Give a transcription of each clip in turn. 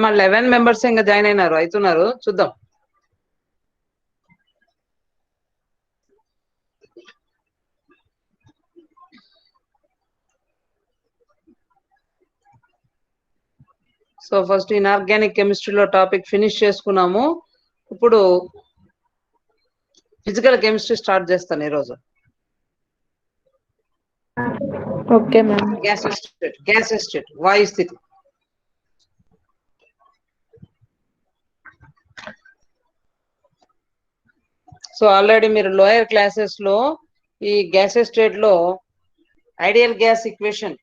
మా 11 మెంబర్స్ ఇంకా జాయిన్ అయినారు అవుతున్నారు చూద్దాం. సో ఫస్ట్ ఇన్ఆర్గానిక్ కెమిస్ట్రీలో టాపిక్ ఫినిష్ చేసుకున్నాము. ఇప్పుడు ఫిజికల్ కెమిస్ట్రీ స్టార్ట్ చేస్తాను ఈరోజు. Okay ma'am. గ్యాస్ స్టేట్ వాయు స్థితి. సో ఆల్రెడీ మీరు లోయర్ క్లాసెస్ లో ఈ గ్యాస్ స్టేట్ లో ideal gas equation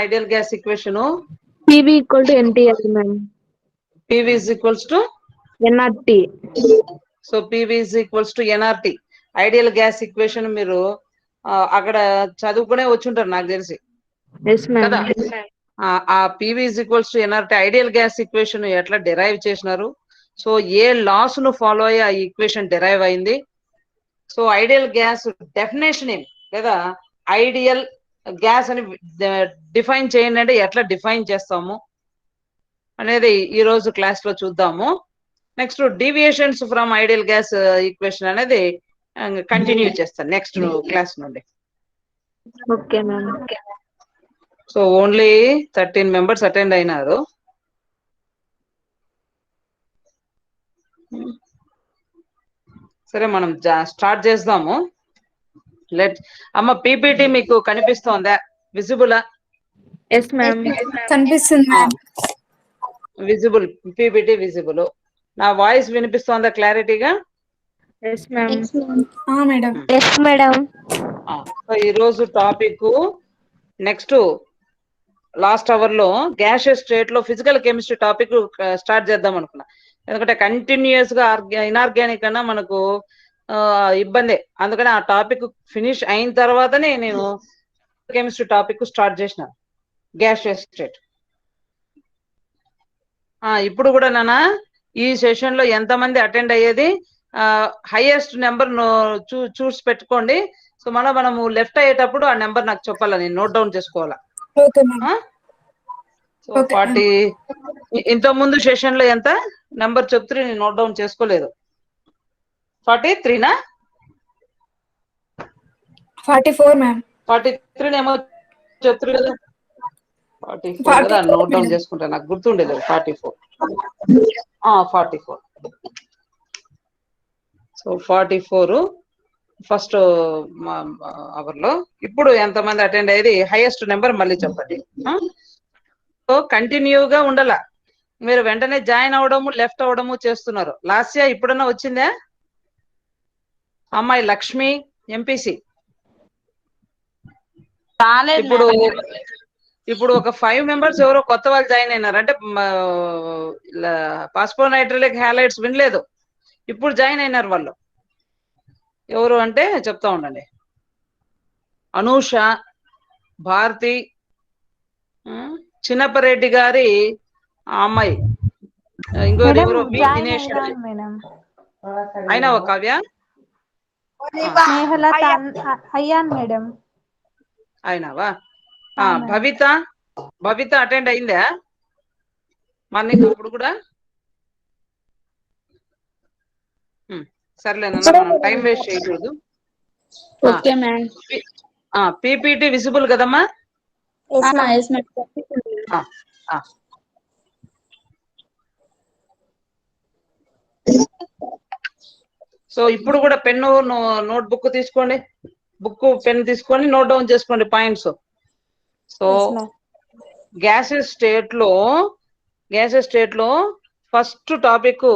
ideal gas equation PV equal to NTL ma'am. PV is equals to NRT. So PV is equals to NRT ideal gas equation మీరు అక్కడ చదువుకునే వచ్చుంటారు నాకు తెలిసి కదా. ఆ PV is equals to NRT ideal gas equation ఎట్లా derive చేసినారు, so ఏ loss ను ఫాలో అయ్యి ఆ ఈక్వేషన్ డిరైవ్ అయింది, సో ఐడియల్ గ్యాస్ డెఫినేషన్ ఏమి లేదా ఐడియల్ గ్యాస్ అని డిఫైన్ చేయండి అంటే ఎట్లా డిఫైన్ చేస్తాము అనేది ఈ రోజు క్లాస్ లో చూద్దాము. Next deviations from ideal gas equation అనేది కంటిన్యూ చేస్తాను నెక్స్ట్ క్లాస్ నుండి. Okay ma'am. So only 13 members attend అయినారు. సరే మనం స్టార్ట్ చేద్దాము. అమ్మ పీపీటీ మీకు కనిపిస్తోందా, విజిబులా? Yes ma'am. కనిపిస్తుంది మ్యామ్. Visible, PPT visible. నా వాయిస్ వినిపిస్తోందా క్లారిటీగా? Yes ma'am. Madam. Yes madam. ఈరోజు టాపిక్ నెక్స్ట్ లాస్ట్ అవర్ లో గ్యాషియస్ స్టేట్ లో ఫిజికల్ కెమిస్ట్రీ టాపిక్ స్టార్ట్ చేద్దాం అనుకున్నా. ఎందుకంటే కంటిన్యూస్ గా ఇన్ఆర్గానిక్ అన్నా మనకు ఇబ్బంది, అందుకని ఆ టాపిక్ ఫినిష్ అయిన తర్వాతనే నేను కెమిస్ట్రీ టాపిక్ స్టార్ట్ చేసిన గ్యాషియస్ స్టేట్. ఇప్పుడు కూడా నాన్న ఈ సెషన్ లో ఎంతమంది అటెండ్ అయ్యేది హైయెస్ట్ నెంబర్ చూసి పెట్టుకోండి. సో మనము లెఫ్ట్ అయ్యేటప్పుడు ఆ నెంబర్ నాకు చెప్పాలా, నేను నోట్ డౌన్ చేసుకోవాలా. సో 40 ఇంత ముందు సెషన్ లో ఎంత నెంబర్ చెప్తే నేను నోట్ డౌన్ చేసుకోలేదు. 43నా 44 మ్యామ్. 43 ఏమో చెప్తారు కదా. 44 కదా, నోట్ డౌన్ చేసుకుంటా, నాకు గుర్తుండేది 44. 44. సో 44 ఫస్ట్ అవర్ లో. ఇప్పుడు ఎంతమంది అటెండ్ అయ్యేది హైయెస్ట్ నెంబర్ మళ్ళీ చెప్పండి. సో కంటిన్యూగా ఉండాల, మీరు వెంటనే జాయిన్ అవడము లెఫ్ట్ అవడము చేస్తున్నారు. లాస్ట్ ఇయర్ ఇప్పుడన్నా వచ్చిందా అమ్మాయి లక్ష్మి ఎంపీసీ? ఇప్పుడు ఒక 5 మెంబర్స్ ఎవరో కొత్త వాళ్ళు జాయిన్ అయినారు, అంటే పాస్పోనైట్రిక్ హ్యాలైడ్స్ వినలేదు, ఇప్పుడు జాయిన్ అయినారు. వాళ్ళు ఎవరు అంటే చెప్తా ఉండండి. అనూష, భారతి, చిన్నప్పరెడ్డి గారి అమ్మాయి, ఇంకోరు ఎవరో బి దినేష్. అయినా ఒక కావ్య అయ్యాను మేడం. అయినావా? భవిత అటెండ్ అయిందా మార్నింగ్ అప్పుడు కూడా? సర్లేనన్నా, మనం టైం వేస్ట్ చేయకూడదు. పీపీటీ విజిబుల్ కదమ్మా? సో ఇప్పుడు కూడా పెన్ను నోట్ బుక్ తీసుకోండి, బుక్ పెన్ తీసుకొని నోట్ డౌన్ చేసుకోండి పాయింట్స్. సో గ్యాసెస్ స్టేట్ లో ఫస్ట్ టాపిక్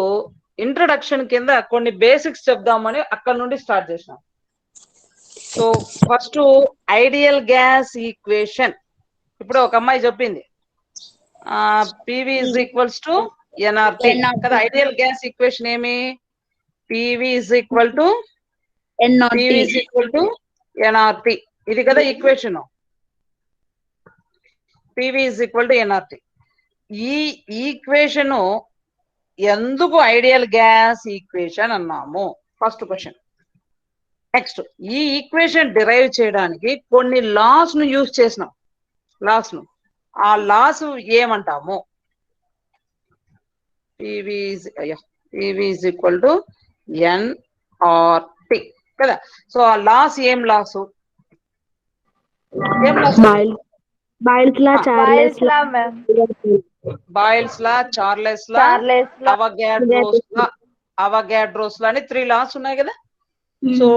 ఇంట్రడక్షన్ కింద కొన్ని బేసిక్స్ చెప్దామని అక్కడ నుండి స్టార్ట్ చేసినాం. So first ideal gas equation. ఇప్పుడు ఒక అమ్మాయి చెప్పింది PV is equals to NRT కదా. ఐడియల్ గ్యాస్ ఈక్వేషన్ ఏమి? PV is equal to NRT. ఇది కదా equation. PV is equal to NRT. ఈ ఈక్వేషన్ ఎందుకు ఐడియల్ గ్యాస్ ఈక్వేషన్ అన్నాము? First question. నెక్స్ట్, ఈ ఈక్వేషన్ డిరైవ్ చేయడానికి కొన్ని లాస్ ను యూజ్ చేసినాం. ఆ లాస్ ఏమంటాము? PV is equal to NRT కదా. సో ఆ లాస్ ఏం లాసు? ఏం laws? Boyle's law, Charles law, Boyle's law, Charles law, Avogadro's law అని 3 లాస్ ఉన్నాయి కదా. సో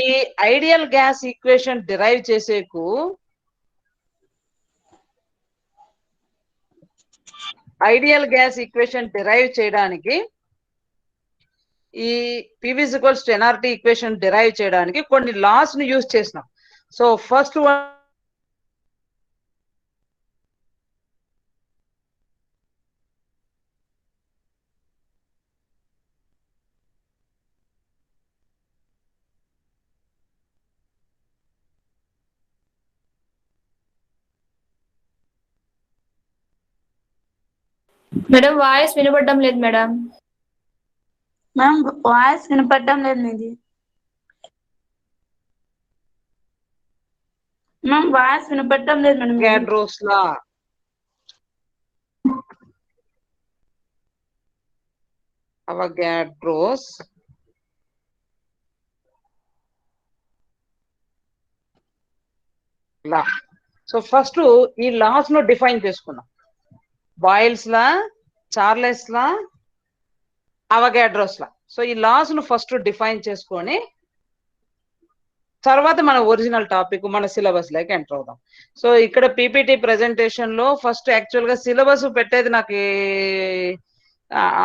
ఈ ఐడియల్ గ్యాస్ ఈక్వేషన్ డిరైవ్ చేసేకు ఐడియల్ గ్యాస్ ఈక్వేషన్ డిరైవ్ చేయడానికి ఈ PV is equals to NRT equation derive చేయడానికి కొన్ని లాస్ ని యూజ్ చేసినాం. So first one madam voice వినపడడం లేదు మేడం. మ్యామ్ వాయిస్ వినపడడం లేదు మీది. మ్యామ్ వాయిస్ వినపడడం లేదు madam. Avogadro's law Avogadro's law. So first ఈ లాస్ ను డిఫైన్ చేసుకున్నాం. Boyle's law, Charles law, Avogadro's law. So ఈ లాస్ ను ఫస్ట్ డిఫైన్ చేసుకొని తర్వాత మన ఒరిజినల్ టాపిక్ మన సిలబస్ లోకి ఎంటర్ అవుదాం. సో ఇక్కడ పీపీటీ ప్రెజెంటేషన్ లో ఫస్ట్ యాక్చువల్ గా సిలబస్ పెట్టేది నాకు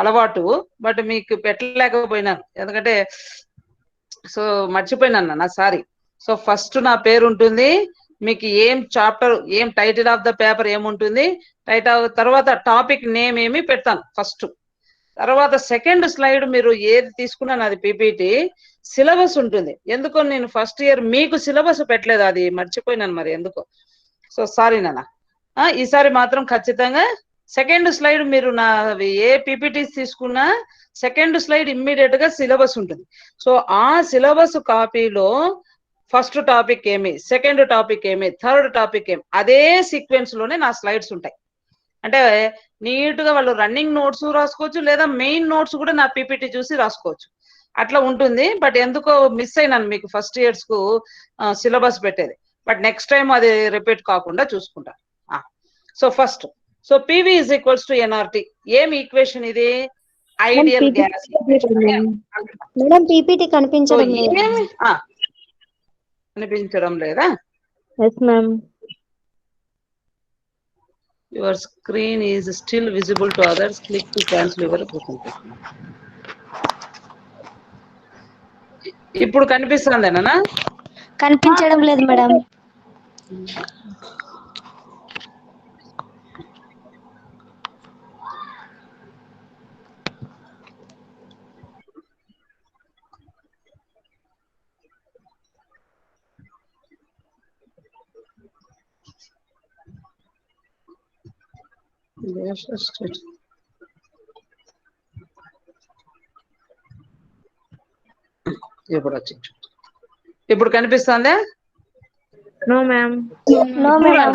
అలవాటు, బట్ మీకు పెట్టలేకపోయినాను ఎందుకంటే సో మర్చిపోయినాను నా సారీ. సో ఫస్ట్ నా పేరు ఉంటుంది, మీకు ఏం చాప్టర్, ఏం టైటిల్ ఆఫ్ ద పేపర్ ఏముంటుంది, తర్వాత టాపిక్ నేమ్ ఏమి పెడతాను ఫస్ట్. తర్వాత సెకండ్ స్లైడ్ మీరు ఏది తీసుకున్నాను అది పీపీటీ, సిలబస్ ఉంటుంది. ఎందుకో నేను ఫస్ట్ ఇయర్ మీకు సిలబస్ పెట్టలేదు, అది మర్చిపోయినాను మరి ఎందుకో. సో సారీ నాన్న. ఈసారి మాత్రం ఖచ్చితంగా సెకండ్ స్లైడ్ మీరు నా ఏ పీపీటీస్ తీసుకున్నా సెకండ్ స్లైడ్ ఇమ్మీడియట్ గా సిలబస్ ఉంటుంది. సో ఆ సిలబస్ కాపీలో ఫస్ట్ టాపిక్ ఏమి, సెకండ్ టాపిక్ ఏమి, థర్డ్ టాపిక్ ఏమి, అదే సీక్వెన్స్ లోనే నా స్లైడ్స్ ఉంటాయి. అంటే నీట్ గా వాళ్ళు రన్నింగ్ నోట్స్ రాసుకోవచ్చు, లేదా మెయిన్ నోట్స్ కూడా నా పీపీటీ చూసి రాసుకోవచ్చు, అట్లా ఉంటుంది. బట్ ఎందుకో మిస్ అయినాను మీకు ఫస్ట్ ఇయర్స్ కు సిలబస్ పెట్టేది. బట్ నెక్స్ట్ టైం అది రిపీట్ కాకుండా చూసుకుంటా. So first so PV is equals to NRT. ఏం ఈక్వేషన్ ఇది? Ideal gas. మేడం పీపీటీ కనిపించడం లేదు. కనిపించడం లేదా? yes ma'am. Your screen is still visible to others. Click to cancel your presentation. ఇప్పుడు కనిపిస్తుందేనా? కనిపించడం లేదు మేడం. ఇప్పుడు కనిపిస్తుందా? No ma'am. No, madam.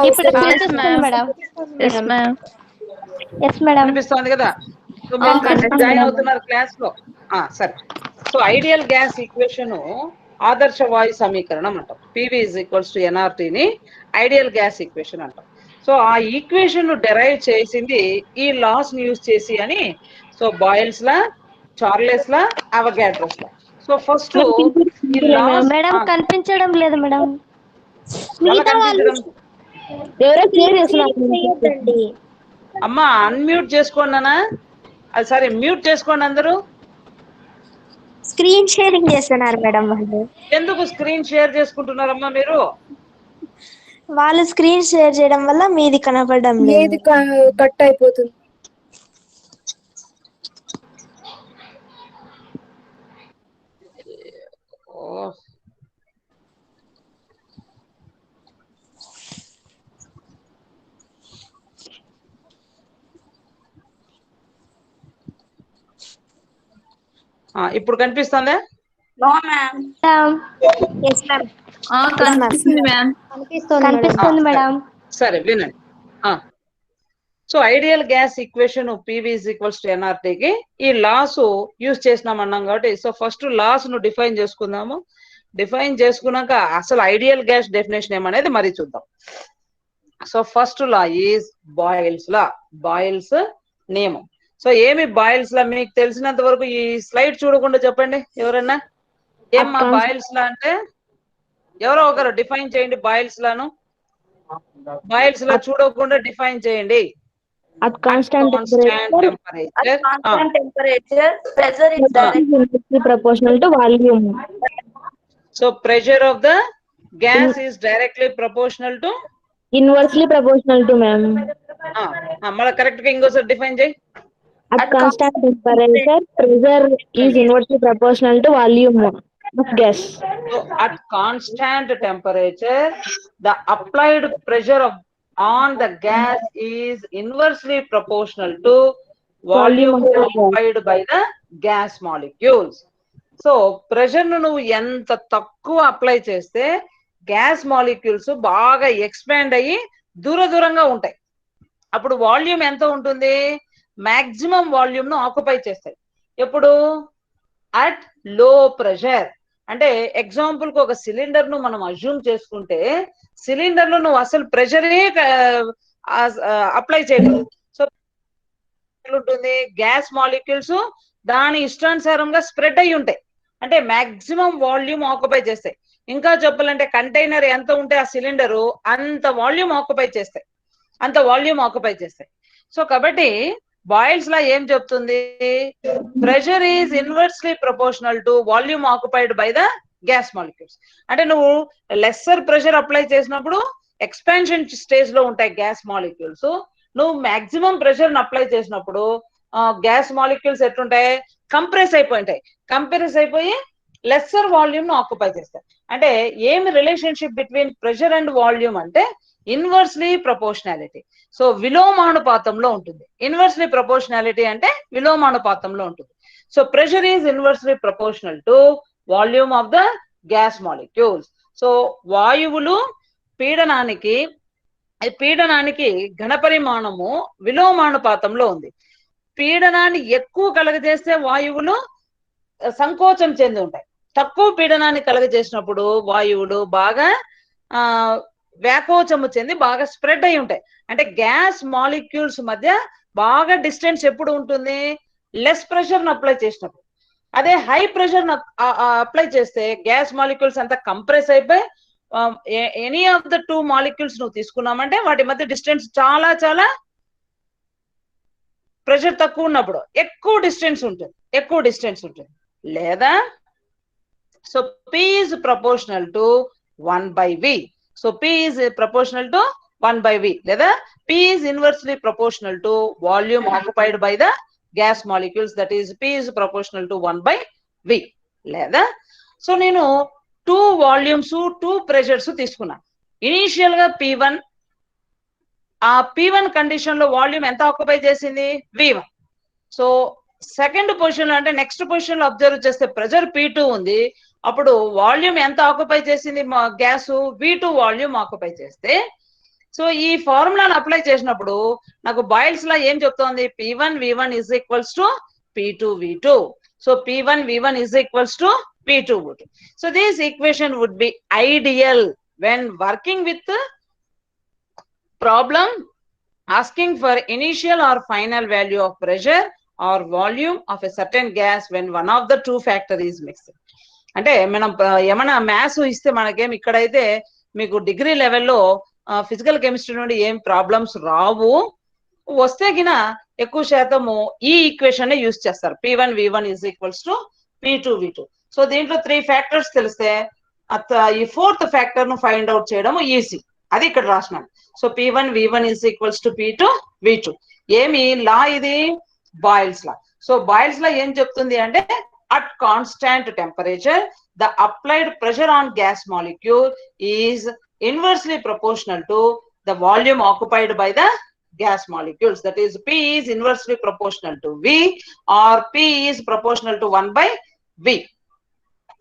ఇప్పుడు కనిపిస్తుంది madam. Yes, ma'am. Yes, madam. కనిపిస్తుంది కదా? సో మీరు జాయిన్ అవుతున్నారు క్లాస్ లో. సరే. సో ఐడియల్ గ్యాస్ ఈక్వేషన్ ఆదర్శ వాయు సమీకరణం అంటాం. PV is equals to NRT ని ఐడియల్ గ్యాస్ ఈక్వేషన్ అంటాం. సో ఆ ఈక్వేషన్ డెరైవ్ చేసింది ఈ లాస్ ని యూజ్ చేసి అని. So Boyle's law, Charles law, Avogadro's law. So first ఈ లాస్ మేడం కనిపించడం లేదు మేడం. కనిపించడం. ఎవరో క్లియర్ చేస్తున్నారు. అమ్మా అన్మ్యూట్ చేసుకోండి అన్న. అది సరే మ్యూట్ చేసుకోండి అందరూ. స్క్రీన్ షేరింగ్ చేస్తున్నారు మేడం వాళ్ళు. ఎందుకు స్క్రీన్ షేర్ చేసుకుంటున్నారమ్మా మీరు? వాళ్ళు స్క్రీన్ షేర్ చేయడం వల్ల మీది కనపడడం లేదు, కట్ అయిపోతుంది. ఇప్పుడు కనిపిస్తుందా? No ma'am. yes ma'am. కనిపిస్తుంది మ్యామ్. కనిపిస్తుంది మేడం. సరే వినండి. So ideal gas equation PV is equals to ఎన్ఆర్టీకి ఈ లాస్ యూజ్ చేసినాం అన్నాం కాబట్టి సో ఫస్ట్ లాస్ ను డిఫైన్ చేసుకుందాము. డిఫైన్ చేసుకున్నాక అసలు ఐడియల్ గ్యాస్ డెఫినేషన్ ఏమనేది మరి చూద్దాం. So first law is Boyle's law, Boyle's నియమం. సో ఏమి బాయిల్స్ లా మీకు తెలిసినంత వరకు ఈ స్లైడ్ చూడకుండా చెప్పండి ఎవరన్నా. ఏమ్మా బాయిల్స్ లా అంటే ఎవరో ఒకరు డిఫైన్ చేయండి బాయిల్స్ లాను. బాయిల్స్ లా చూడకుండా డిఫైన్ చేయండి. At constant temperature, Constant temperature, pressure is inversely proportional to volume. So pressure of the gas is directly proportional to Inversely proportional to, ma'am. మళ్ళీ కరెక్ట్ గా ఇంకోసారి డిఫైన్ చేయి. At constant temperature, pressure is inversely proportional to volume of gas. So at constant temperature, the applied pressure on the gas is inversely proportional to volume occupied by the gas molecules. So pressure ను నువ్వు ఎంత తక్కువ apply చేస్తే gas molecules బాగా expand అయ్యి దూరంగా ఉంటాయి. అప్పుడు వాల్యూమ్ ఎంత ఉంటుంది, మాక్సిమం వాల్యూమ్ ను ఆక్యుపై చేస్తాయి. ఎప్పుడు అట్ లో ప్రెషర్. అంటే ఎగ్జాంపుల్ కు ఒక సిలిండర్ ను మనం అజ్యూమ్ చేసుకుంటే సిలిండర్ లో నువ్వు అసలు ప్రెషరే అప్లై చేయలేదు. సో ఉంటుంది గ్యాస్ మాలిక్యూల్స్ దాని ఇష్టానుసారంగా స్ప్రెడ్ అయి ఉంటాయి. అంటే మాక్సిమం వాల్యూమ్ ఆక్యుపై చేస్తాయి. ఇంకా చెప్పాలంటే కంటైనర్ ఎంత ఉంటే ఆ సిలిండరు అంత వాల్యూమ్ ఆక్యుపై చేస్తాయి, అంత వాల్యూమ్ ఆక్యుపై చేస్తాయి. సో కాబట్టి బాయిల్స్ లా ఏం చెప్తుంది, pressure is inversely proportional to volume occupied by the gas molecules. అంటే నువ్వు లెస్సర్ ప్రెషర్ అప్లై చేసినప్పుడు ఎక్స్పాన్షన్ స్టేజ్ లో ఉంటాయి గ్యాస్ మాలిక్యూల్స్. నువ్వు మాక్సిమం ప్రెషర్ అప్లై చేసినప్పుడు గ్యాస్ మాలిక్యూల్స్ ఎట్లుంటాయి, కంప్రెస్ అయిపోయింటాయి. కంప్రెస్ అయిపోయి లెస్సర్ వాల్యూమ్ ను ఆక్యుపై చేస్తాయి. అంటే ఏమి relationship between pressure and volume అంటే ఇన్వర్స్లీ ప్రపోర్షనాలిటీ. సో విలోమానుపాతంలో ఉంటుంది. ఇన్వర్స్లీ ప్రపోర్షనాలిటీ అంటే విలోమానుపాతంలో ఉంటుంది. So pressure is inversely proportional to volume of the gas molecules. So వాయువులు పీడనానికి ఘనపరిమాణము విలోమానుపాతంలో ఉంది. పీడనాన్ని ఎక్కువ కలగజేస్తే వాయువులు సంకోచం చెంది ఉంటాయి. తక్కువ పీడనాన్ని కలగజేసినప్పుడు వాయువులు బాగా వ్యాకోచము చెంది బాగా స్ప్రెడ్ అయి ఉంటాయి. అంటే గ్యాస్ మాలిక్యూల్స్ మధ్య బాగా డిస్టెన్స్ ఎప్పుడు ఉంటుంది, లెస్ ప్రెషర్ ను అప్లై చేసినప్పుడు. అదే హై ప్రెషర్ అప్లై చేస్తే గ్యాస్ మాలిక్యూల్స్ అంతా కంప్రెస్ అయిపోయి any of the two molecules నువ్వు తీసుకున్నామంటే వాటి మధ్య డిస్టెన్స్ చాలా చాలా ప్రెషర్ తక్కువ ఉన్నప్పుడు ఎక్కువ డిస్టెన్స్ ఉంటుంది. లేదా so P is proportional to 1/V. So P is proportional to 1/V. లేదా P is inversely proportional to volume occupied by the gas molecules, that is P is proportional to 1/V. లేదా so నేను 2 volumes 2 pressures తీసుకున్నా. Initial గా P1, ఆ P1 condition లో volume ఎంత occupy చేసింది, V1. So second position లో అంటే నెక్స్ట్ పొజిషన్ లో అబ్జర్వ్ చేస్తే ప్రెషర్ P2 ఉంది. అప్పుడు వాల్యూమ్ ఎంత ఆక్యుపై చేసింది గ్యాస్, V2 వాల్యూమ్ ఆక్యుపై చేస్తే. సో ఈ ఫార్ములాను అప్లై చేసినప్పుడు నాకు బాయిల్స్ లా ఏం చెప్తోంది, P1 V1 is equals to P2 V2. So P1 V1 is equals to P2 V2. So this equation would be ideal when working with problem asking for initial or final value of pressure or volume of a certain gas when one of the two factor is mixed. అంటే మనం ఏమైనా maths ఇస్తే మనకేం ఇక్కడైతే మీకు degree లెవెల్లో physical chemistry నుండి ఏం ప్రాబ్లమ్స్ రావు. వస్తే గిన ఎక్కువ శాతము ఈ ఈక్వేషన్ యూజ్ చేస్తారు. P1 V1 is equals to P2 V2. So దీంట్లో 3 ఫ్యాక్టర్స్ తెలిస్తే ఈ 4th ఫ్యాక్టర్ ను ఫైండ్ అవుట్ చేయడం ఈజీ. అది ఇక్కడ రాసినాను. So P1 V1 is equals to P2 V2. ఏమి లా ఇది, బాయిల్స్ లా. సో బాయిల్స్ లా ఏం చెప్తుంది అంటే at constant temperature the applied pressure on gas molecule is inversely proportional to the volume occupied by the gas molecules, that is P is inversely proportional to V or P is proportional to 1/V.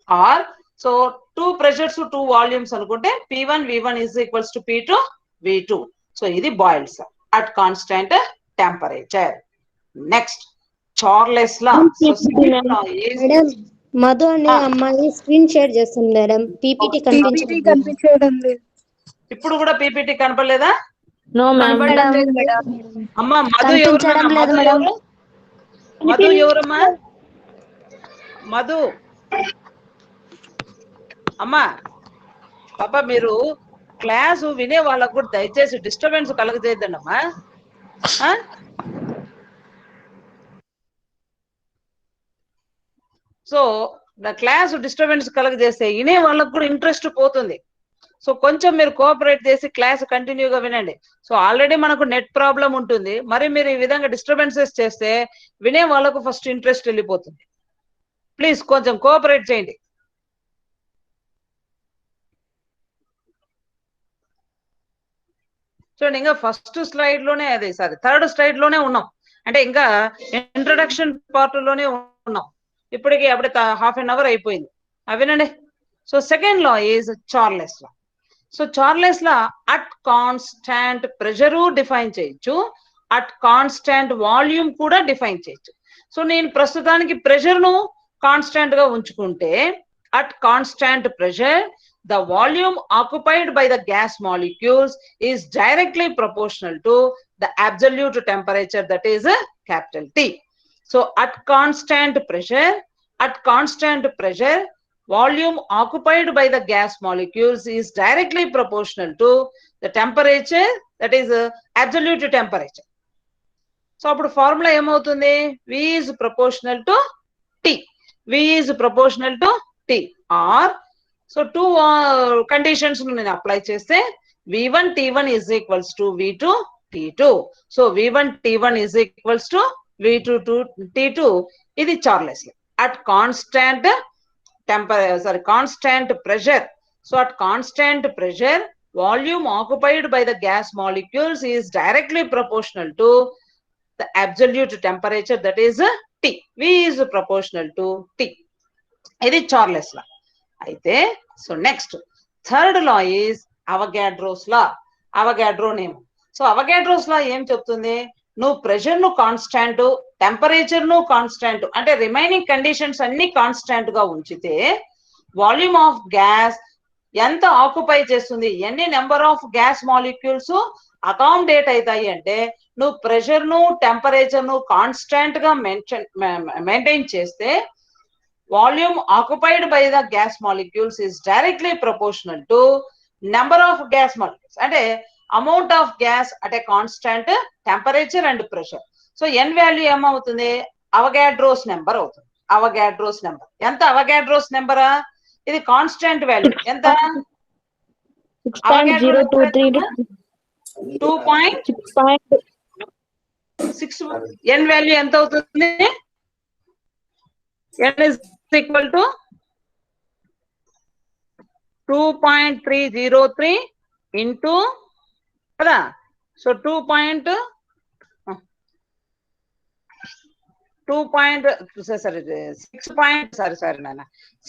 Or so 2 pressures 2 volumes anukunte P1 V1 is equals to P2 V2. So ఇది boils at constant temperature. Next, Charles law. So second law is madam Madhu అనే అమ్మాయి screen share చేస్తుంది madam, PPT కనిపించడం లేదు. ఇప్పుడు కూడా PPT కనపడలేదా? No, ma'am. కనబడడం లేదు మేడం. అమ్మా మధు ఎవరు? కనిపించడం లేదు మధు మేడం. ఎవరు? మధు ఎవరమ్మా? మధు అమ్మా పాప, మీరు క్లాసు వినే వాళ్ళకు కూడా దయచేసి డిస్టర్బెన్స్ కలగజేద్దండి అమ్మా. సో క్లాస్ డిస్టర్బెన్స్ కలగజేస్తే వినే వాళ్ళకు కూడా ఇంట్రెస్ట్ పోతుంది. సో కొంచెం మీరు కోఆపరేట్ చేసి క్లాస్ కంటిన్యూగా వినండి. సో ఆల్రెడీ మనకు నెట్ ప్రాబ్లం ఉంటుంది, మరి మీరు ఈ విధంగా డిస్టర్బెన్సెస్ చేస్తే వినే వాళ్ళకు ఫస్ట్ ఇంట్రెస్ట్ వెళ్ళిపోతుంది. ప్లీజ్ కొంచెం కోఆపరేట్ చేయండి. చూడండి, ఇంకా ఫస్ట్ స్లైడ్ లోనే థర్డ్ స్లైడ్ లోనే ఉన్నాం, అంటే ఇంకా ఇంట్రడక్షన్ పార్ట్ లోనే ఉన్నాం. ఇప్పటికి అప్పుడే హాఫ్ అన్ అవర్ అయిపోయింది. అవినండి. So second law is Charles law. So Charles law at constant pressure define చేయొచ్చు, అట్ కాన్స్టాంట్ వాల్యూమ్ కూడా డిఫైన్ చేయొచ్చు. సో నేను ప్రస్తుతానికి ప్రెషర్ ను కాన్స్టాంట్ గా ఉంచుకుంటే, at constant pressure the volume occupied by the gas molecules is directly proportional to the absolute temperature, that is capital T. So at constant pressure, volume occupied by the gas molecules is directly proportional to the temperature, that is absolute temperature. So appudu formula em avutundi? V is proportional to T. V is proportional to T. Or so two conditions నేను apply చేస్తే V1 T1 is equals to V2 T2. So V1 T1 is equals to V2 T2. ఇది Charles law. At constant pressure. So at constant pressure, volume occupied by the gas molecules is directly proportional to the absolute temperature, that is T. V is proportional to T. ఇది Charles law. అయితే so next third law is Avogadro's law. Avogadro name. So Avogadro's law ఏం చెప్తుంది? నువ్వు pressure ను constant, temperature ను constant, అంటే remaining conditions అన్ని constant గా ఉంచితే వాల్యూమ్ ఆఫ్ గ్యాస్ ఎంత ఆక్యుపై చేస్తుంది, ఎన్ని number of gas molecules accommodate అవుతాయి అంటే, నువ్వు ప్రెషర్ ను టెంపరేచర్ ను కాన్స్టాంట్ గా మెయింటైన్ చేస్తే volume occupied by the gas molecules is directly proportional to number of gas molecules, అంటే amount of gas at a constant temperature and pressure. So n value ఏమవుతుంది? Avogadro's number అవుతుంది. Avogadro's number ఎంత? Avogadro's నెంబరా? ఇది constant value. ఎంత? 2.6. n value ఎంత అవుతుంది? n is equal to 2.303 into కదా. So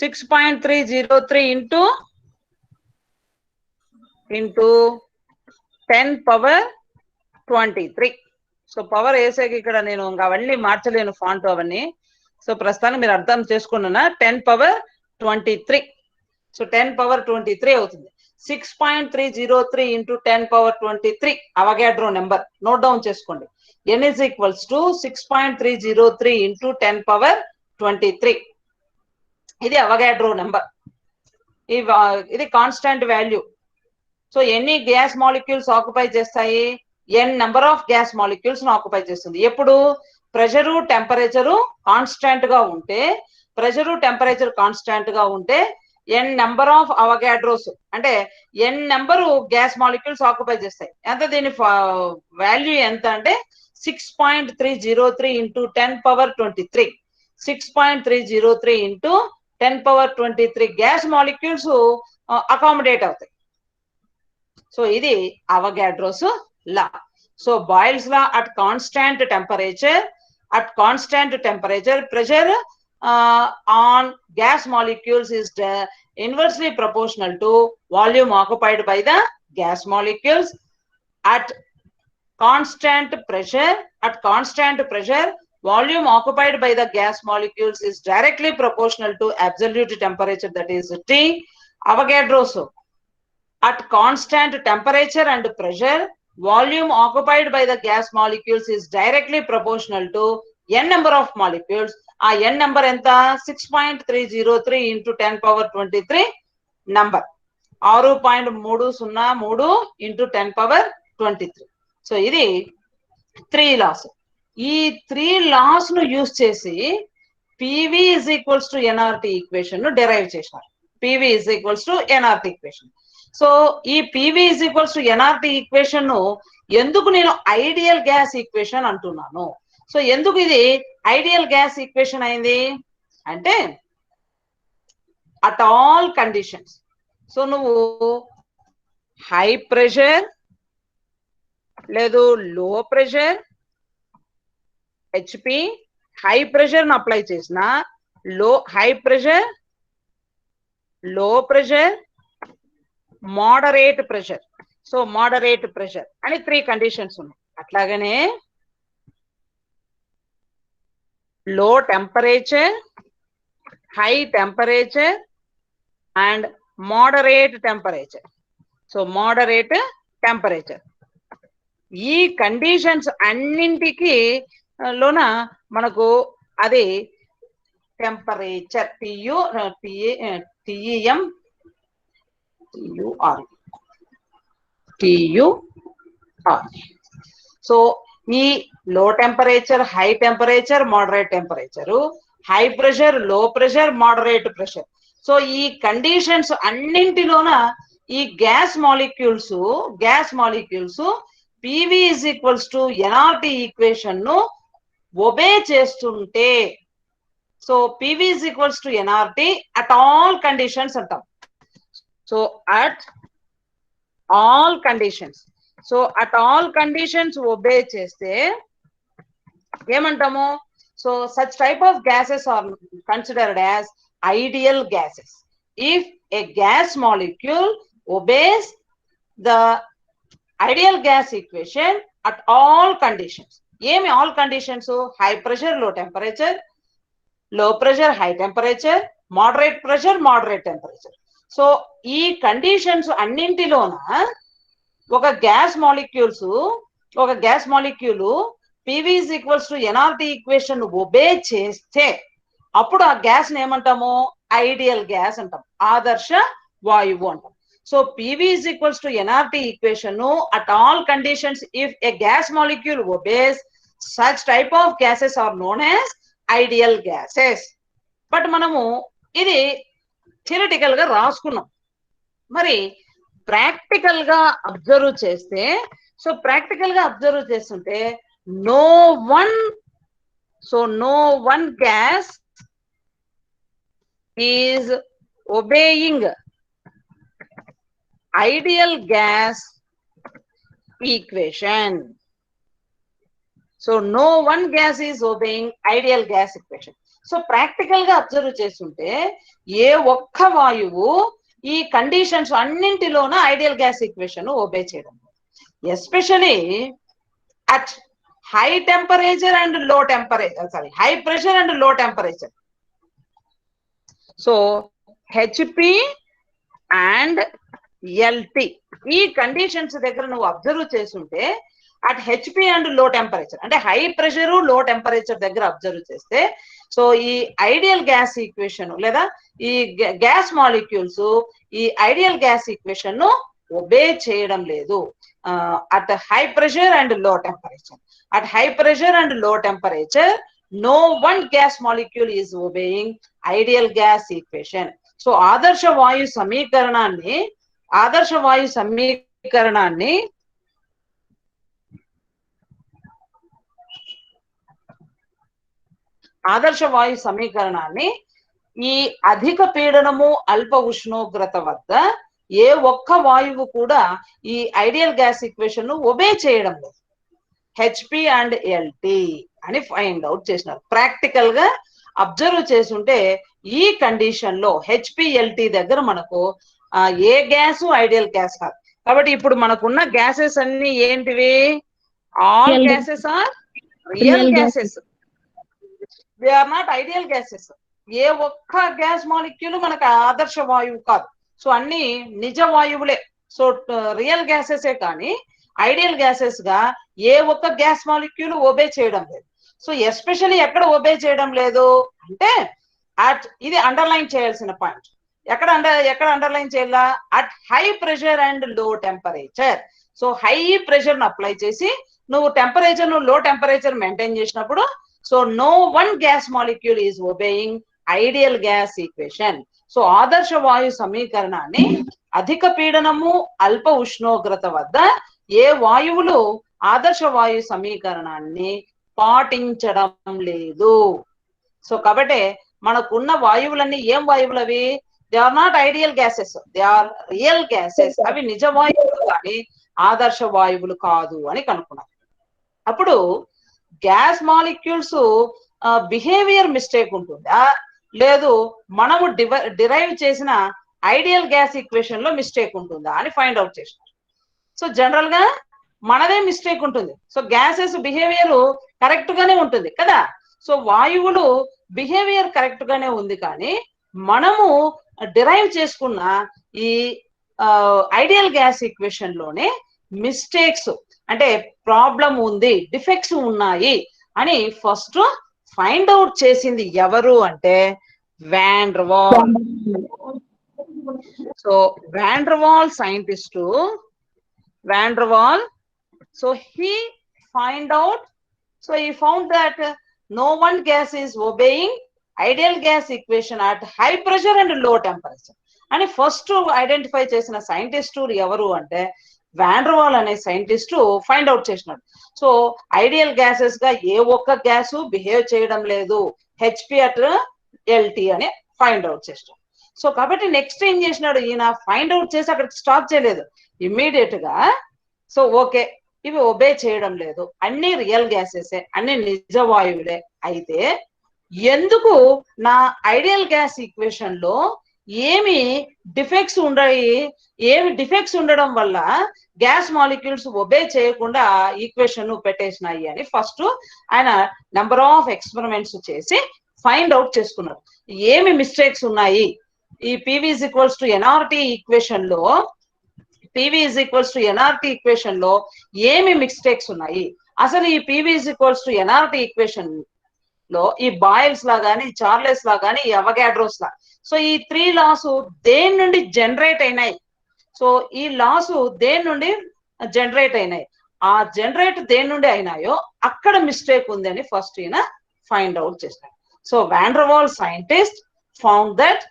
6.303 into 10 power 23. So power వేసాక ఇక్కడ నేను అవన్నీ మార్చలేను, ఫాంట్ అవన్నీ. సో ప్రస్తుతానికి మీరు అర్థం చేసుకున్నా 10 power 23. సో 10 power 23 అవుతుంది. 6.303 into 10 power 23 Avogadro number. Note down చేసుకోండి. n is equals to 6.303 into 10 power 23. ఇది అవగాడ్రో నెంబర్. ఇది కాన్స్టాంట్ వాల్యూ. సో ఎన్ని గ్యాస్ మాలిక్యూల్స్ ఆక్యుపై చేస్తాయి? n number of gas molecules occupy చేస్తుంది. ఎప్పుడు? ప్రెషరు టెంపరేచరు కాన్స్టాంట్ గా ఉంటే, ప్రెషరు టెంపరేచర్ కాన్స్టాంట్ గా ఉంటే n నెంబర్ ఆఫ్ అవగాడ్రోస్, అంటే n number gas molecules occupy చేస్తాయి. ఎంత? దీని వాల్యూ ఎంత అంటే 6.303 into 10 power 23. 6.303 into 10 power 23 gas molecules accommodate అవుతాయి. సో ఇది Avogadro's law. So Boyle's law at constant temperature, pressure on gas molecules is inversely proportional to volume occupied by the gas molecules. At constant pressure, at constant pressure, volume occupied by the gas molecules is directly proportional to absolute temperature, that is T. Avogadro's. At constant temperature and pressure, volume occupied by the gas molecules is directly proportional to n number of molecules. ఆ n number ఎంత 6.303 into 10 power 23 number. 6.303 into 10 power 23. So ఇది 3 laws. ఈ 3 laws ను use చేసి PV is equals to nRT equation ను derive చేశారు. PV is equals to nRT equation. So ఈ PV is equals to nRT equation ను ఎందుకు నేను ఐడియల్ గ్యాస్ ఈక్వేషన్ అంటున్నాను? సో ఎందుకు ఇది ఐడియల్ గ్యాస్ ఈక్వేషన్ అయింది అంటే అట్ ఆల్ కండిషన్స్. సో నువ్వు హై ప్రెషర్ లేదు లో ప్రెషర్ హెచ్పి హై ప్రెషర్ ను అప్లై చేసిన హై ప్రెషర్ లో pressure moderate pressure. So moderate pressure అని 3 కండిషన్స్ ఉన్నాయి. అట్లాగనే లో temperature, high temperature and moderate temperature. So moderate temperature ఈ కండిషన్స్ అన్నింటికి లోన మనకు అది టెంపరేచర్ TUR. సో ఈ లో temperature, high temperature, moderate temperature, high pressure, లో ప్రెషర్, మోడరేట్ ప్రెషర్. సో ఈ కండిషన్స్ అన్నింటిలోన ఈ gas molecules PV is equals to nRT equation ను ఒబే చేస్తుంటే, so PV is equals to nRT at all conditions అంటాం. So at all conditions. So at all conditions obey చేస్తే ఏమంటాము? So such type of gases are considered as ideal gases. If a gas molecule obeys the ideal gas equation at all conditions. ఏమి all conditions? high pressure, low temperature, low pressure, high temperature, moderate pressure, moderate temperature. So ఈ conditions అన్నింటిలోన ఒక gas molecule PV is equals to nRT equation obey చేస్తే అప్పుడు ఆ gas ని ఏమంటాము? Ideal gas అంటాం, ఆదర్శ వాయువు అంటాం. So PV is equals to nRT equation at all conditions if a gas molecule obeys, such type of gases are known as ideal gases. But మనము ఇది థియరిటికల్ గా రాసుకున్నాం. మరి ప్రాక్టికల్ గా అబ్జర్వ్ చేస్తే, సో ప్రాక్టికల్ గా అబ్జర్వ్ చేస్తుంటే no one gas is obeying ideal gas equation. So no one gas is obeying ideal gas equation. So practical గా అబ్జర్వ్ చేస్తుంటే ఏ ఒక్క వాయువు ఈ కండిషన్స్ అన్నింటిలోన ఐడియల్ గ్యాస్ ఈక్వేషన్ ఒబే చేయడం, especially at high temperature and low temperature, high pressure and low temperature. So HP and LT ఈ conditions దగ్గర నువ్వు అబ్జర్వ్ చేస్తుంటే at HP and low temperature అంటే హై ప్రెషర్, లో టెంపరేచర్ దగ్గర observe చేస్తే, so ఈ ideal gas equation లేదా ఈ గ్యాస్ మాలిక్యూల్స్ ఈ ఐడియల్ గ్యాస్ ఈక్వేషన్ ను ఒబే చేయడం లేదు. At high pressure and low temperature, at high pressure and low temperature no one gas molecule is obeying ideal gas equation. So ఆదర్శ వాయు సమీకరణాన్ని ఈ అధిక పీడనము, అల్ప ఉష్ణోగ్రత వద్ద ఏ ఒక్క వాయువు కూడా ఈ ఐడియల్ గ్యాస్ ఈక్వేషన్ ను ఒబే చేయడం లేదు. హెచ్పి అండ్ LT అని ఫైండ్ అవుట్ చేసినారు. ప్రాక్టికల్ గా అబ్జర్వ్ చేస్తుంటే ఈ కండిషన్ లో HPLT దగ్గర మనకు ఏ గ్యాస్ ఐడియల్ గ్యాస్ కాదు. కాబట్టి ఇప్పుడు మనకున్న గ్యాసెస్ అన్ని ఏంటివి? All Real gases are real Real gases. They are not ideal gases. ఏ ఒక్క గ్యాస్ మాలిక్యూల్ మనకు ఆదర్శ వాయువు కాదు. సో అన్ని నిజ వాయువులే. సో రియల్ గ్యాసెసే కానీ ఐడియల్ గ్యాసెస్ గా ఏ ఒక్క గ్యాస్ మాలిక్యూల్ ఒబే చేయడం లేదు. సో ఎస్పెషల్లీ ఎక్కడ ఒబే చేయడం లేదు అంటే ఇది అండర్లైన్ చేయాల్సిన పాయింట్. ఎక్కడ అండర్లైన్ చేయాలా? At high pressure and low temperature. So high pressure ను అప్లై చేసి నువ్వు టెంపరేచర్ లో టెంపరేచర్ మెయింటైన్ చేసినప్పుడు so no one gas molecule is obeying ideal gas equation. So ఆదర్శ వాయు సమీకరణాన్ని అధిక పీడనము అల్ప ఉష్ణోగ్రత వద్ద ఏ వాయువులు ఆదర్శ వాయు సమీకరణాన్ని పాటించడం లేదు. సో కాబట్టి మనకున్న వాయువులన్నీ ఏం వాయువులు అవి? They are not ideal gases, they are real gases. అవి నిజ వాయువులు కానీ ఆదర్శ వాయువులు కాదు అని కనుక్కున్నాం. అప్పుడు గ్యాస్ మాలిక్యూల్స్ బిహేవియర్ మిస్టేక్ ఉంటుందా లేదు మనము డిరైవ్ చేసిన ఐడియల్ గ్యాస్ ఈక్వేషన్ లో మిస్టేక్ ఉంటుందా అని ఫైండ్ అవుట్ చేసినారు. సో జనరల్ గా మనదే మిస్టేక్ ఉంటుంది. సో గ్యాసెస్ బిహేవియర్ కరెక్ట్ గానే ఉంటుంది కదా. సో వాయువులు బిహేవియర్ కరెక్ట్ గానే ఉంది కానీ మనము డిరైవ్ చేసుకున్న ఈ ఐడియల్ గ్యాస్ ఈక్వేషన్ లోనే మిస్టేక్స్ అంటే ప్రాబ్లం ఉంది, డిఫెక్ట్స్ ఉన్నాయి అని ఫస్ట్ ఫైండ్ అవుట్ చేసింది ఎవరు అంటే van der Waals. So van der Waals scientist van der Waals, so he find out, so he found that no one gas is obeying ideal gas equation at high pressure and low temperature అని first identify చేసిన scientist ఎవరు అంటే van der Waals అనే scientist find out చేసినాడు. So ideal gases గా ఏ ఒక్క gas behave చేయడం లేదు, హెచ్పి అట్ ఎల్టీ అని ఫైండ్ అవుట్ చేసినాడు. సో కాబట్టి నెక్స్ట్ ఏం చేసినాడు ఈయన? ఫైండ్ అవుట్ చేసి అక్కడికి స్టాప్ చేయలేదు, ఇమ్మీడియట్ గా సో ఓకే ఇవి ఒబే చేయడం లేదు, అన్ని రియల్ గ్యాసెసే, అన్ని నిజ వాయువులే. అయితే ఎందుకు నా ఐడియల్ గ్యాస్ ఈక్వేషన్ లో ఏమి డిఫెక్ట్స్ ఉండడం వల్ల గ్యాస్ మాలిక్యూల్స్ ఒబే చేయకుండా ఈక్వేషన్ పెట్టేసినాయి అని ఫస్ట్ ఆయన నెంబర్ ఆఫ్ ఎక్స్పెరిమెంట్స్ చేసి ఫైండ్ అవుట్ చేసుకున్నారు ఏమి మిస్టేక్స్ ఉన్నాయి. ఈ PV is equals to NRT equation లో ఏమి మిస్టేక్స్ ఉన్నాయి? అసలు ఈ PV is equals to NRT equation లో ఈ బాయిల్స్ లా గానీ, చార్లెస్ లా గానీ, ఈ అవగాడ్రోస్ లా, సో ఈ 3 లాస్ దేని నుండి జనరేట్ అయినాయి? సో ఈ లాస్ దేని నుండి జనరేట్ అయినాయి? ఆ జనరేట్ దేని నుండి అయినాయో అక్కడ మిస్టేక్ ఉంది అని ఫస్ట్ ఈయన ఫైండ్ అవుట్ చేసినాడు. So van der Waals scientist found that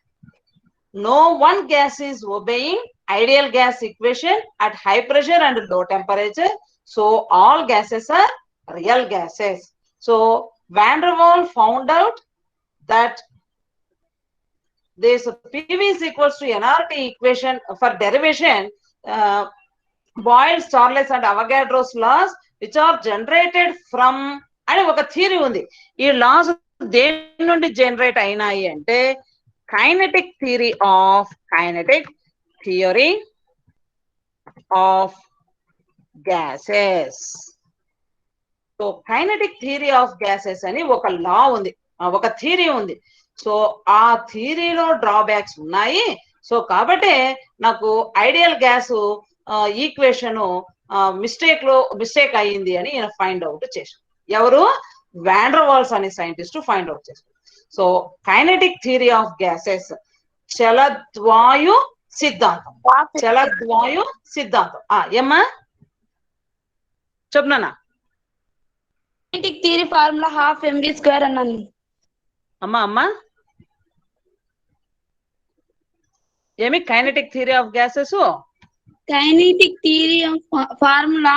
no one gas is obeying ideal gas equation at high pressure and low temperature. So all gases are real gases. So Van der Waal found out that this PV is equals to nRT equation for derivation, Boyle's, Charles and Avogadro's laws which are generated from అని ఒక theory ఉంది. ఈ loss దేని నుండి generate అయినాయి అంటే kinetic theory of gases. So kinetic theory of gases అని ఒక లా ఉంది, ఒక థియరీ ఉంది. సో ఆ థియరీలో డ్రాబ్యాక్స్ ఉన్నాయి. సో కాబట్టి నాకు ఐడియల్ గ్యాస్ ఈక్వేషన్ మిస్టేక్ అయ్యింది అని ఈయన ఫైండ్ అవుట్ చేశారు. ఎవరు? వాన్ డెర్ వాల్స్ అనే సైంటిస్ట్ ఫైండ్ అవుట్ చేశారు. So kinetic theory of gases చలద్వాయు సిద్ధాంతం. ఏమ్మా చెప్నా? కైనెటిక్ థియరీ ఫార్ములా 12 mv² అన్నాను. అమ్మా ఏమి kinetic theory of gases? Kinetic theory formula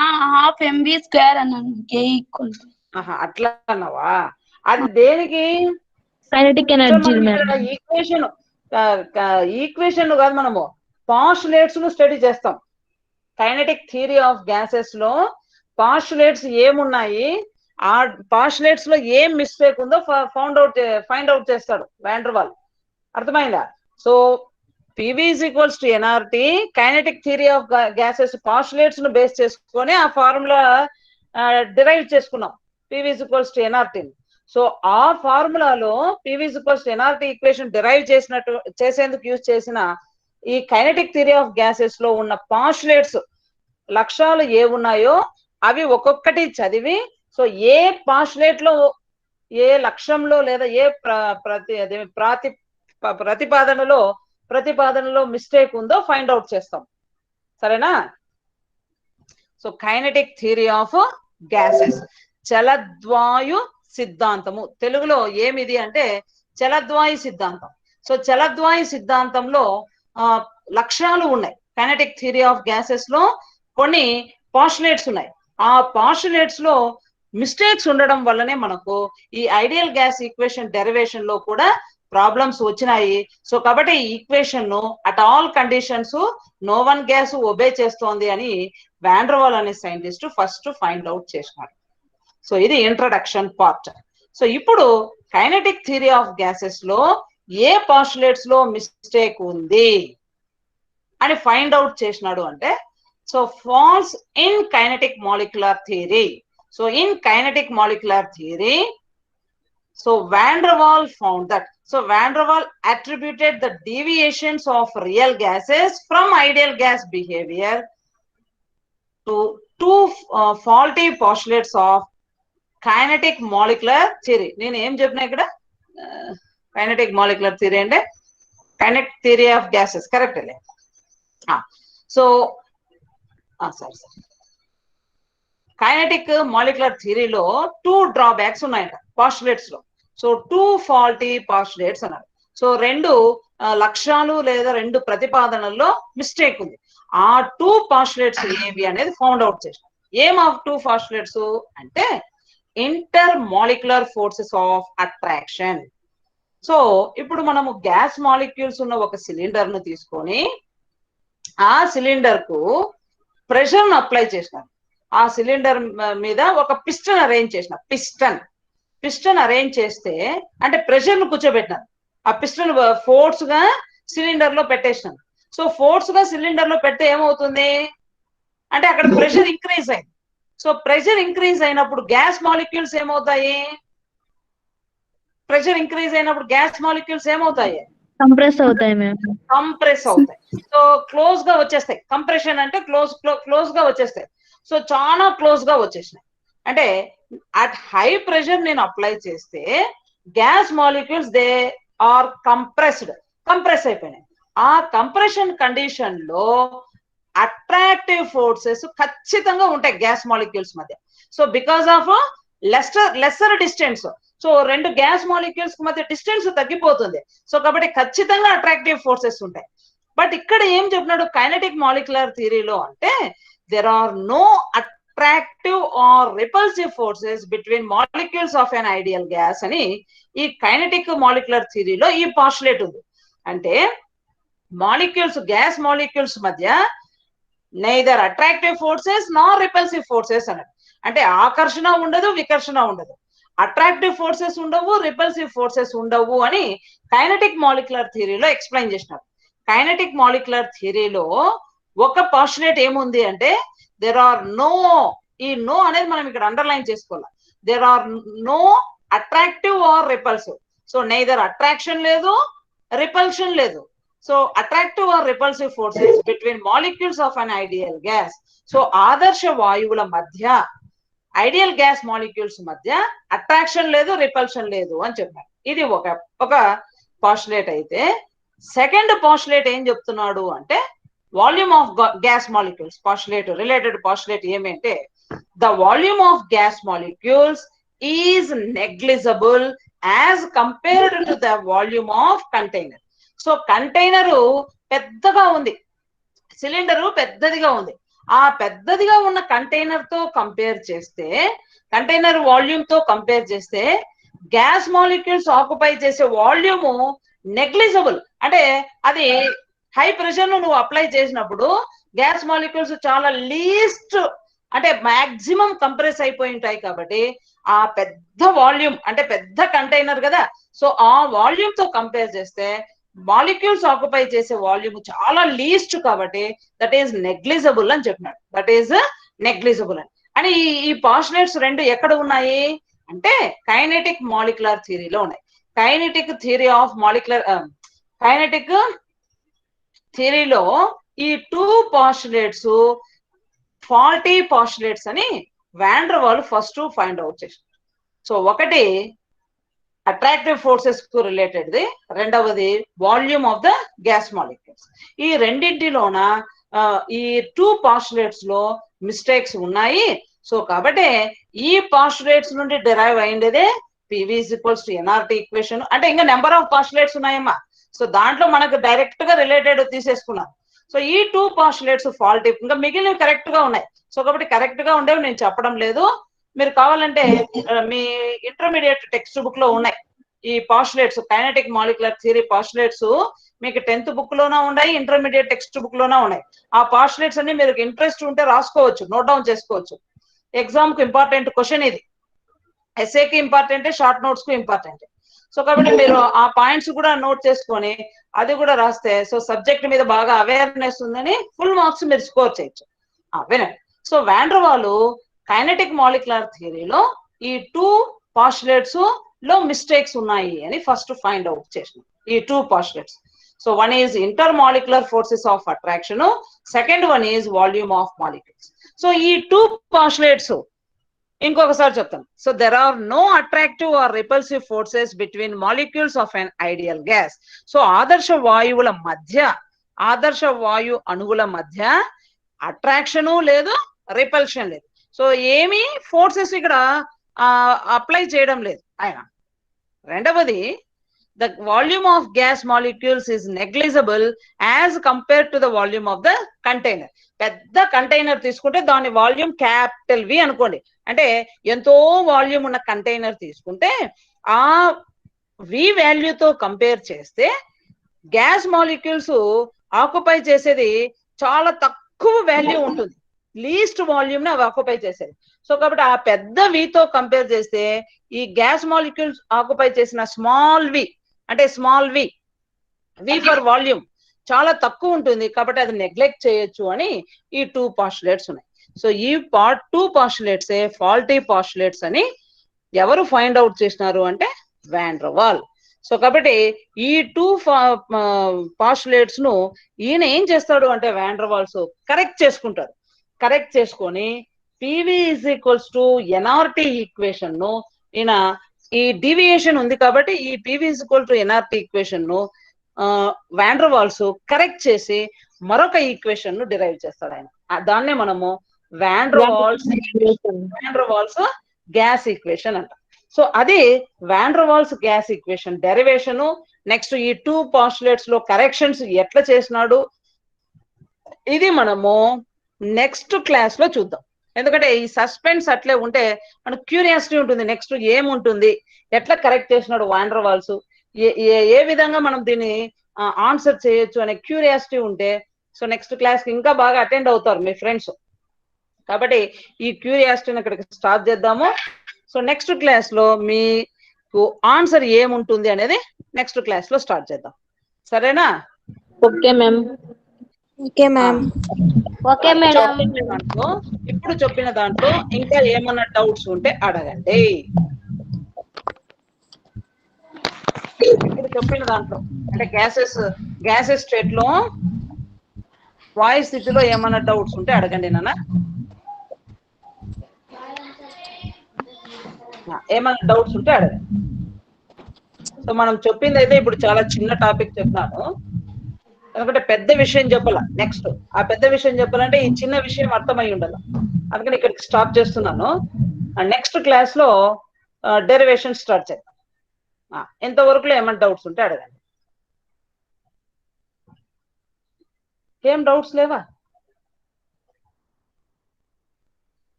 12 mv² అన్నాను. K = అట్లా అన్నావా? అది దేనికి? Kinetic energy. ఈక్వేషన్ కాదు, మనము పాస్టులేట్స్ ను స్టడీ చేస్తాం. కైనెటిక్ థియరీ ఆఫ్ గ్యాసెస్ లో పాస్టులేట్స్ ఏమున్నాయి, ఆ పాస్టులేట్స్ లో ఏం మిస్టేక్ ఉందో ఫైండ్ అవుట్ చేస్తాడు వాన్ డెర్ వాల్. అర్థమైందా? So PV is equals to NRT, kinetic theory of gases postulates ను బేస్ చేసుకొని ఆ ఫార్ములా డిరైవ్ చేసుకున్నాం PV is equals to NRT. So ఆ ఫార్ములాలో PV is equals to NRT equation derive చేసేందుకు use చేసిన ఈ కైనెటిక్ థియరీ ఆఫ్ గ్యాసెస్ లో ఉన్న పాస్టులేట్స్ లక్ష్యాలు ఏ ఉన్నాయో అవి ఒక్కొక్కటి చదివి, సో ఏ పాస్టులేట్ లో ఏ లక్ష్యంలో లేదా ఏ ప్రతిపాదనలో మిస్టేక్ ఉందో ఫైండ్ అవుట్ చేస్తాం. సరేనా? So kinetic theory of gases, చలద్వాయు సిద్ధాంతము. తెలుగులో ఏమిది అంటే చలద్వాయు సిద్ధాంతం. సో చలద్వాయు సిద్ధాంతంలో లక్ష్యాలు ఉన్నాయి. కైనెటిక్ థియరీ ఆఫ్ గ్యాసెస్ లో కొన్ని పాస్టులేట్స్ ఉన్నాయి. ఆ పాస్టులేట్స్ లో మిస్టేక్స్ ఉండడం వల్లనే మనకు ఈ ఐడియల్ గ్యాస్ ఈక్వేషన్ డెరివేషన్ లో కూడా ప్రాబ్లమ్స్ వచ్చినాయి. సో కాబట్టి ఈ ఈక్వేషన్ ను at all conditions no one gas obey చేస్తోంది అని వాన్ డెర్ వాల్ అనే సైంటిస్ట్ ఫస్ట్ ఫైండ్ అవుట్ చేసినారు. సో ఇది ఇంట్రడక్షన్ పార్ట్. సో ఇప్పుడు కైనెటిక్ థియరీ ఆఫ్ గ్యాసెస్ లో ఏ పాస్టులేట్స్ లో మిస్టేక్ ఉంది అని ఫైండ్ అవుట్ చేసినాడు అంటే, so falls in kinetic molecular theory. So in kinetic molecular theory, so Van der Waal found that, so Van der Waal attributed the deviations of real gases from ideal gas behavior to two faulty postulates of kinetic molecular theory. నేను ఏం చెప్పినా ఇక్కడ kinetic molecular theory అంటే kinetic theory of gases, correct లే? So sorry kinetic molecular థియరీలో 2 drawbacks ఉన్నాయంట postulates లో. So 2 faulty postulates అన్నారు. సో 2 లక్ష్యాలు లేదా 2 ప్రతిపాదనల్లో మిస్టేక్ ఉంది. ఆ 2 పాస్టులేట్స్ ఏవి అనేది ఫౌండ్ అవుట్ చేసినాం. ఏం ఆఫ్ 2 పాస్టులేట్స్ అంటే inter molecular forces of attraction. So ఇప్పుడు మనము గ్యాస్ మాలిక్యూల్స్ ఉన్న ఒక సిలిండర్ ను తీసుకొని ఆ సిలిండర్ కు ప్రెషర్ ను అప్లై చేసినాం. ఆ సిలిండర్ మీద ఒక పిస్టన్ అరేంజ్ చేసిన, పిస్టన్ అరేంజ్ చేస్తే అంటే ప్రెషర్ ను కూర్చోబెట్టినాను. ఆ పిస్టన్ ఫోర్స్ గా సిలిండర్ లో పెట్టేసినాను. సో ఫోర్స్ గా సిలిండర్ లో పెడితే ఏమవుతుంది అంటే అక్కడ ప్రెషర్ ఇంక్రీజ్ అయింది. సో ప్రెషర్ ఇంక్రీజ్ అయినప్పుడు గ్యాస్ మాలిక్యూల్స్ ఏమవుతాయి? ప్రెషర్ ఇంక్రీజ్ అయినప్పుడు గ్యాస్ మాలిక్యూల్స్ ఏమవుతాయి? కంప్రెస్ అవుతాయి మ్యామ్. కంప్రెస్ అవుతాయి. సో క్లోజ్ గా వచ్చేస్తాయి. కంప్రెషన్ అంటే క్లోజ్ గా వచ్చేస్తాయి. సో చాలా క్లోజ్ గా వచ్చేసినాయి. అంటే అట్ హై ప్రెషర్ నేను అప్లై చేస్తే gas molecules they are compress అయిపోయినాయి. ఆ కంప్రెషన్ కండిషన్ లో అట్రాక్టివ్ ఫోర్సెస్ ఖచ్చితంగా ఉంటాయి గ్యాస్ మాలిక్యూల్స్ మధ్య. So because of lesser distance, so 2 gas molecules మధ్య డిస్టెన్స్ తగ్గిపోతుంది. సో కాబట్టి ఖచ్చితంగా అట్రాక్టివ్ ఫోర్సెస్ ఉంటాయి. బట్ ఇక్కడ ఏం చెప్పినాడు కైనెటిక్ మాలిక్యులర్ థియరీలో అంటే there are no attractive or repulsive forces between molecules of an ideal gas అని ఈ కైనెటిక్ మాలిక్యులర్ థియరీలో ఈ పాస్టులేట్ ఉంది. అంటే మాలిక్యూల్స్ గ్యాస్ మాలిక్యూల్స్ మధ్య neither attractive forces nor repulsive forces అన్నది. అంటే ఆకర్షణ ఉండదు, వికర్షణ ఉండదు, అట్రాక్టివ్ ఫోర్సెస్ ఉండవు, రిపల్సివ్ ఫోర్సెస్ ఉండవు అని కైనెటిక్ మాలిక్యులర్ థియరీలో ఎక్స్ప్లెయిన్ చేసినారు. కైనెటిక్ మాలిక్యులర్ థియరీలో ఒక పాస్టులేట్ ఏముంది అంటే దేర్ ఆర్ నో, ఈ నో అనేది మనం ఇక్కడ అండర్లైన్ చేసుకోవాలి. There are no attractive or repulsive. So neither attraction లేదు, రిపల్షన్ లేదు. So attractive or repulsive forces between molecules of an ideal gas. So ఆదర్శ వాయువుల మధ్య, ఐడియల్ గ్యాస్ మాలిక్యూల్స్ మధ్య అట్రాక్షన్ లేదు, రిపల్షన్ లేదు అని చెప్పారు. ఇది ఒక పాస్టులేట్ అయితే, సెకండ్ పాస్టులేట్ ఏం చెప్తున్నాడు అంటే volume of gas molecules postulate, related postulate ఏమంటే the volume of gas molecules is negligible as compared to the volume of container. So container పెద్దగా ఉంది, సిలిండరు పెద్దదిగా ఉంది. ఆ పెద్దదిగా ఉన్న కంటైనర్ తో కంపేర్ చేస్తే, కంటైనర్ వాల్యూమ్ తో కంపేర్ చేస్తే గ్యాస్ మాలిక్యూల్స్ ఆక్యుపై చేసే వాల్యూమ్ నెగ్లిజిబుల్. అంటే అది హై ప్రెషర్ నువ్వు అప్లై చేసినప్పుడు గ్యాస్ మాలిక్యూల్స్ చాలా లీస్ట్ అంటే మాక్సిమం కంప్రెస్ అయిపోయి ఉంటాయి. కాబట్టి ఆ పెద్ద వాల్యూమ్ అంటే పెద్ద కంటైనర్ కదా, సో ఆ వాల్యూమ్ తో కంపేర్ చేస్తే మాలిక్యూల్స్ ఆక్యుపై చేసే వాల్యూమ్ చాలా లీస్ట్ కాబట్టి దట్ ఈస్ నెగ్లిజిబుల్ అని చెప్పినాడు. దట్ ఈస్ నెగ్లిజిబుల్ అని. అని ఈ పాస్టులేట్స్ రెండు ఎక్కడ ఉన్నాయి అంటే కైనెటిక్ మాలిక్యులర్ థియరీలో ఉన్నాయి. Kinetic theory of molecular kinetic థియరీలో ఈ 2 పాస్టులేట్స్ ఫాల్టీ పాస్టులేట్స్ అని Van der Waal first find out చేశారు. సో ఒకటి అట్రాక్టివ్ ఫోర్సెస్ కు రిలేటెడ్ ది, రెండవది volume of the gas molecules. ఈ రెండింటిలోన ఈ 2 పాస్టులేట్స్ లో మిస్టేక్స్ ఉన్నాయి. సో కాబట్టి ఈ పాస్టులేట్స్ నుండి డిరైవ్ అయిందేదే PV = NRT ఈక్వేషన్. అంటే ఇంకా నెంబర్ ఆఫ్ పాస్టులేట్స్ ఉన్నాయమ్మా. సో దాంట్లో మనకు డైరెక్ట్ గా రిలేటెడ్ తీసేసుకున్నాం. సో ఈ 2 పాస్టులేట్స్ ఫాల్టీ, ఇంకా మిగిలినవి కరెక్ట్ గా ఉన్నాయి. సో కాబట్టి కరెక్ట్ గా ఉండేవి నేను చెప్పడం లేదు. మీరు కావాలంటే మీ ఇంటర్మీడియట్ టెక్స్ట్ బుక్ లో ఉన్నాయి ఈ postulates, kinetic molecular theory postulates మీకు 10th బుక్ లోనే ఉన్నాయి, ఇంటర్మీడియట్ టెక్స్ట్ బుక్ లోనే ఉన్నాయి. ఆ పాస్టులేట్స్ అన్ని మీరు ఇంట్రెస్ట్ ఉంటే రాసుకోవచ్చు, నోట్ డౌన్ చేసుకోవచ్చు. ఎగ్జామ్ కు ఇంపార్టెంట్ క్వశ్చన్ ఇది, ఎస్ఏకి ఇంపార్టెంట్, షార్ట్ నోట్స్ కు ఇంపార్టెంట్. సో కాబట్టి మీరు ఆ పాయింట్స్ కూడా నోట్ చేసుకొని అది కూడా రాస్తే సో సబ్జెక్ట్ మీద బాగా అవేర్నెస్ ఉందని ఫుల్ మార్క్స్ మీరు స్కోర్ చేయొచ్చు. వినండి. So van der Waal kinetic molecular థియరీలో ఈ 2 పాస్టులేట్స్ లో మిస్టేక్స్ ఉన్నాయి అని ఫస్ట్ ఫైండ్ అవుట్ చేసిన ఈ 2 postulates. So one is intermolecular forces of attraction, second one is volume of molecules. So ఈ 2 పాస్టులేట్స్ ఇంకొకసారి చెప్తాను. So there are no attractive or repulsive forces between molecules of an ideal gas. So ఆదర్శ వాయువుల మధ్య, ఆదర్శ వాయు అణువుల మధ్య అట్రాక్షన్ లేదు, రిపల్షన్ లేదు. సో ఏమి ఫోర్సెస్ ఇక్కడ అప్లై చేయడం లేదు ఆయన. రెండవది, the volume of gas molecules is negligible as compared to the volume of the container. పెద్ద కంటైనర్ తీసుకుంటే దాని వాల్యూమ్ క్యాపిటల్ వి అనుకోండి. అంటే ఎంతో వాల్యూమ్ ఉన్న కంటైనర్ తీసుకుంటే ఆ వి వాల్యూతో కంపేర్ చేస్తే గ్యాస్ మాలిక్యూల్స్ ఆక్యుపై చేసేది చాలా తక్కువ వాల్యూ ఉంటుంది, లీస్ట్ వాల్యూమ్ ని అవి ఆక్యుపై చేసేది. సో కాబట్టి ఆ పెద్ద వితో కంపేర్ చేస్తే ఈ గ్యాస్ మాలిక్యూల్స్ ఆక్యుపై చేసిన స్మాల్ వి, అంటే స్మాల్ వి ఫర్ వాల్యూమ్ చాలా తక్కువ ఉంటుంది. కాబట్టి అది నెగ్లెక్ట్ చేయొచ్చు అని ఈ 2 పాస్టులేట్స్ ఉన్నాయి. సో ఈ 2 పాస్టులేట్స్ ఫాల్టీ పాస్టులేట్స్ అని ఎవరు ఫైండ్ అవుట్ చేసినారు అంటే వాన్ డర్ వాల్. సో కాబట్టి ఈ 2 పాస్టులేట్స్ ను ఈయన ఏం చేస్తాడు అంటే వాన్ డర్ వాల్స్ కరెక్ట్ చేసుకుంటారు. కరెక్ట్ చేసుకొని PV = NRT ఈక్వేషన్ ను ఈయన, ఈ డీవియేషన్ ఉంది కాబట్టి ఈ PV = NRT ఈక్వేషన్ ను వాన్ డర్ వాల్స్ కరెక్ట్ చేసి మరొక ఈక్వేషన్ ను డిరైవ్ చేస్తాడు ఆయన. దాన్నే మనము van der Waals gas equation అంట. సో అది van der Waals gas equation derivation. Next ఈ 2 పాస్టులేట్స్ లో కరెక్షన్స్ ఎట్లా చేసినాడు ఇది మనము నెక్స్ట్ క్లాస్ లో చూద్దాం. ఎందుకంటే ఈ సస్పెన్స్ అట్లే ఉంటే మనకు క్యూరియాసిటీ ఉంటుంది, నెక్స్ట్ ఏముంటుంది, ఎట్లా కరెక్ట్ చేసినాడు వాన్ డర్ వాల్స్, ఏ విధంగా మనం దీన్ని ఆన్సర్ చేయొచ్చు అనే క్యూరియాసిటీ ఉంటే సో నెక్స్ట్ క్లాస్ కి ఇంకా బాగా అటెండ్ అవుతారు మీ ఫ్రెండ్స్. కాబట్టి ఈ క్యూరియాసిటీని ఇక్కడికి స్టార్ట్ చేద్దాము. సో నెక్స్ట్ క్లాస్ లో మీకు ఆన్సర్ ఏముంటుంది అనేది నెక్స్ట్ క్లాస్ లో స్టార్ట్ చేద్దాం. సరేనా? Okay ma'am. Okay ma'am. Okay madam. ఇప్పుడు చెప్పిన దాంట్లో ఇంకా ఏమన్నా డౌట్స్ ఉంటే అడగండి. ఇప్పుడు చెప్పిన దాంట్లో అంటే గ్యాసెస్ స్టేట్ లో వాయు స్థితిలో ఏమన్నా డౌట్స్ ఉంటే అడగండి నాన్న. ఏమన్నా డౌట్స్ ఉంటే అడగండి. సో మనం చెప్పింది అయితే ఇప్పుడు చాలా చిన్న టాపిక్ చెప్తాను, ఎందుకంటే పెద్ద విషయం చెప్పాల. నెక్స్ట్ ఆ పెద్ద విషయం చెప్పాలంటే ఈ చిన్న విషయం అర్థమై ఉండాల. అందుకని ఇక్కడికి స్టాప్ చేస్తున్నాను. నెక్స్ట్ క్లాస్ లో డెరివేషన్ స్టార్ట్ చేద్దాం. ఇంతవరకులో ఏమైనా డౌట్స్ ఉంటే అడగండి. ఏం డౌట్స్ లేవా?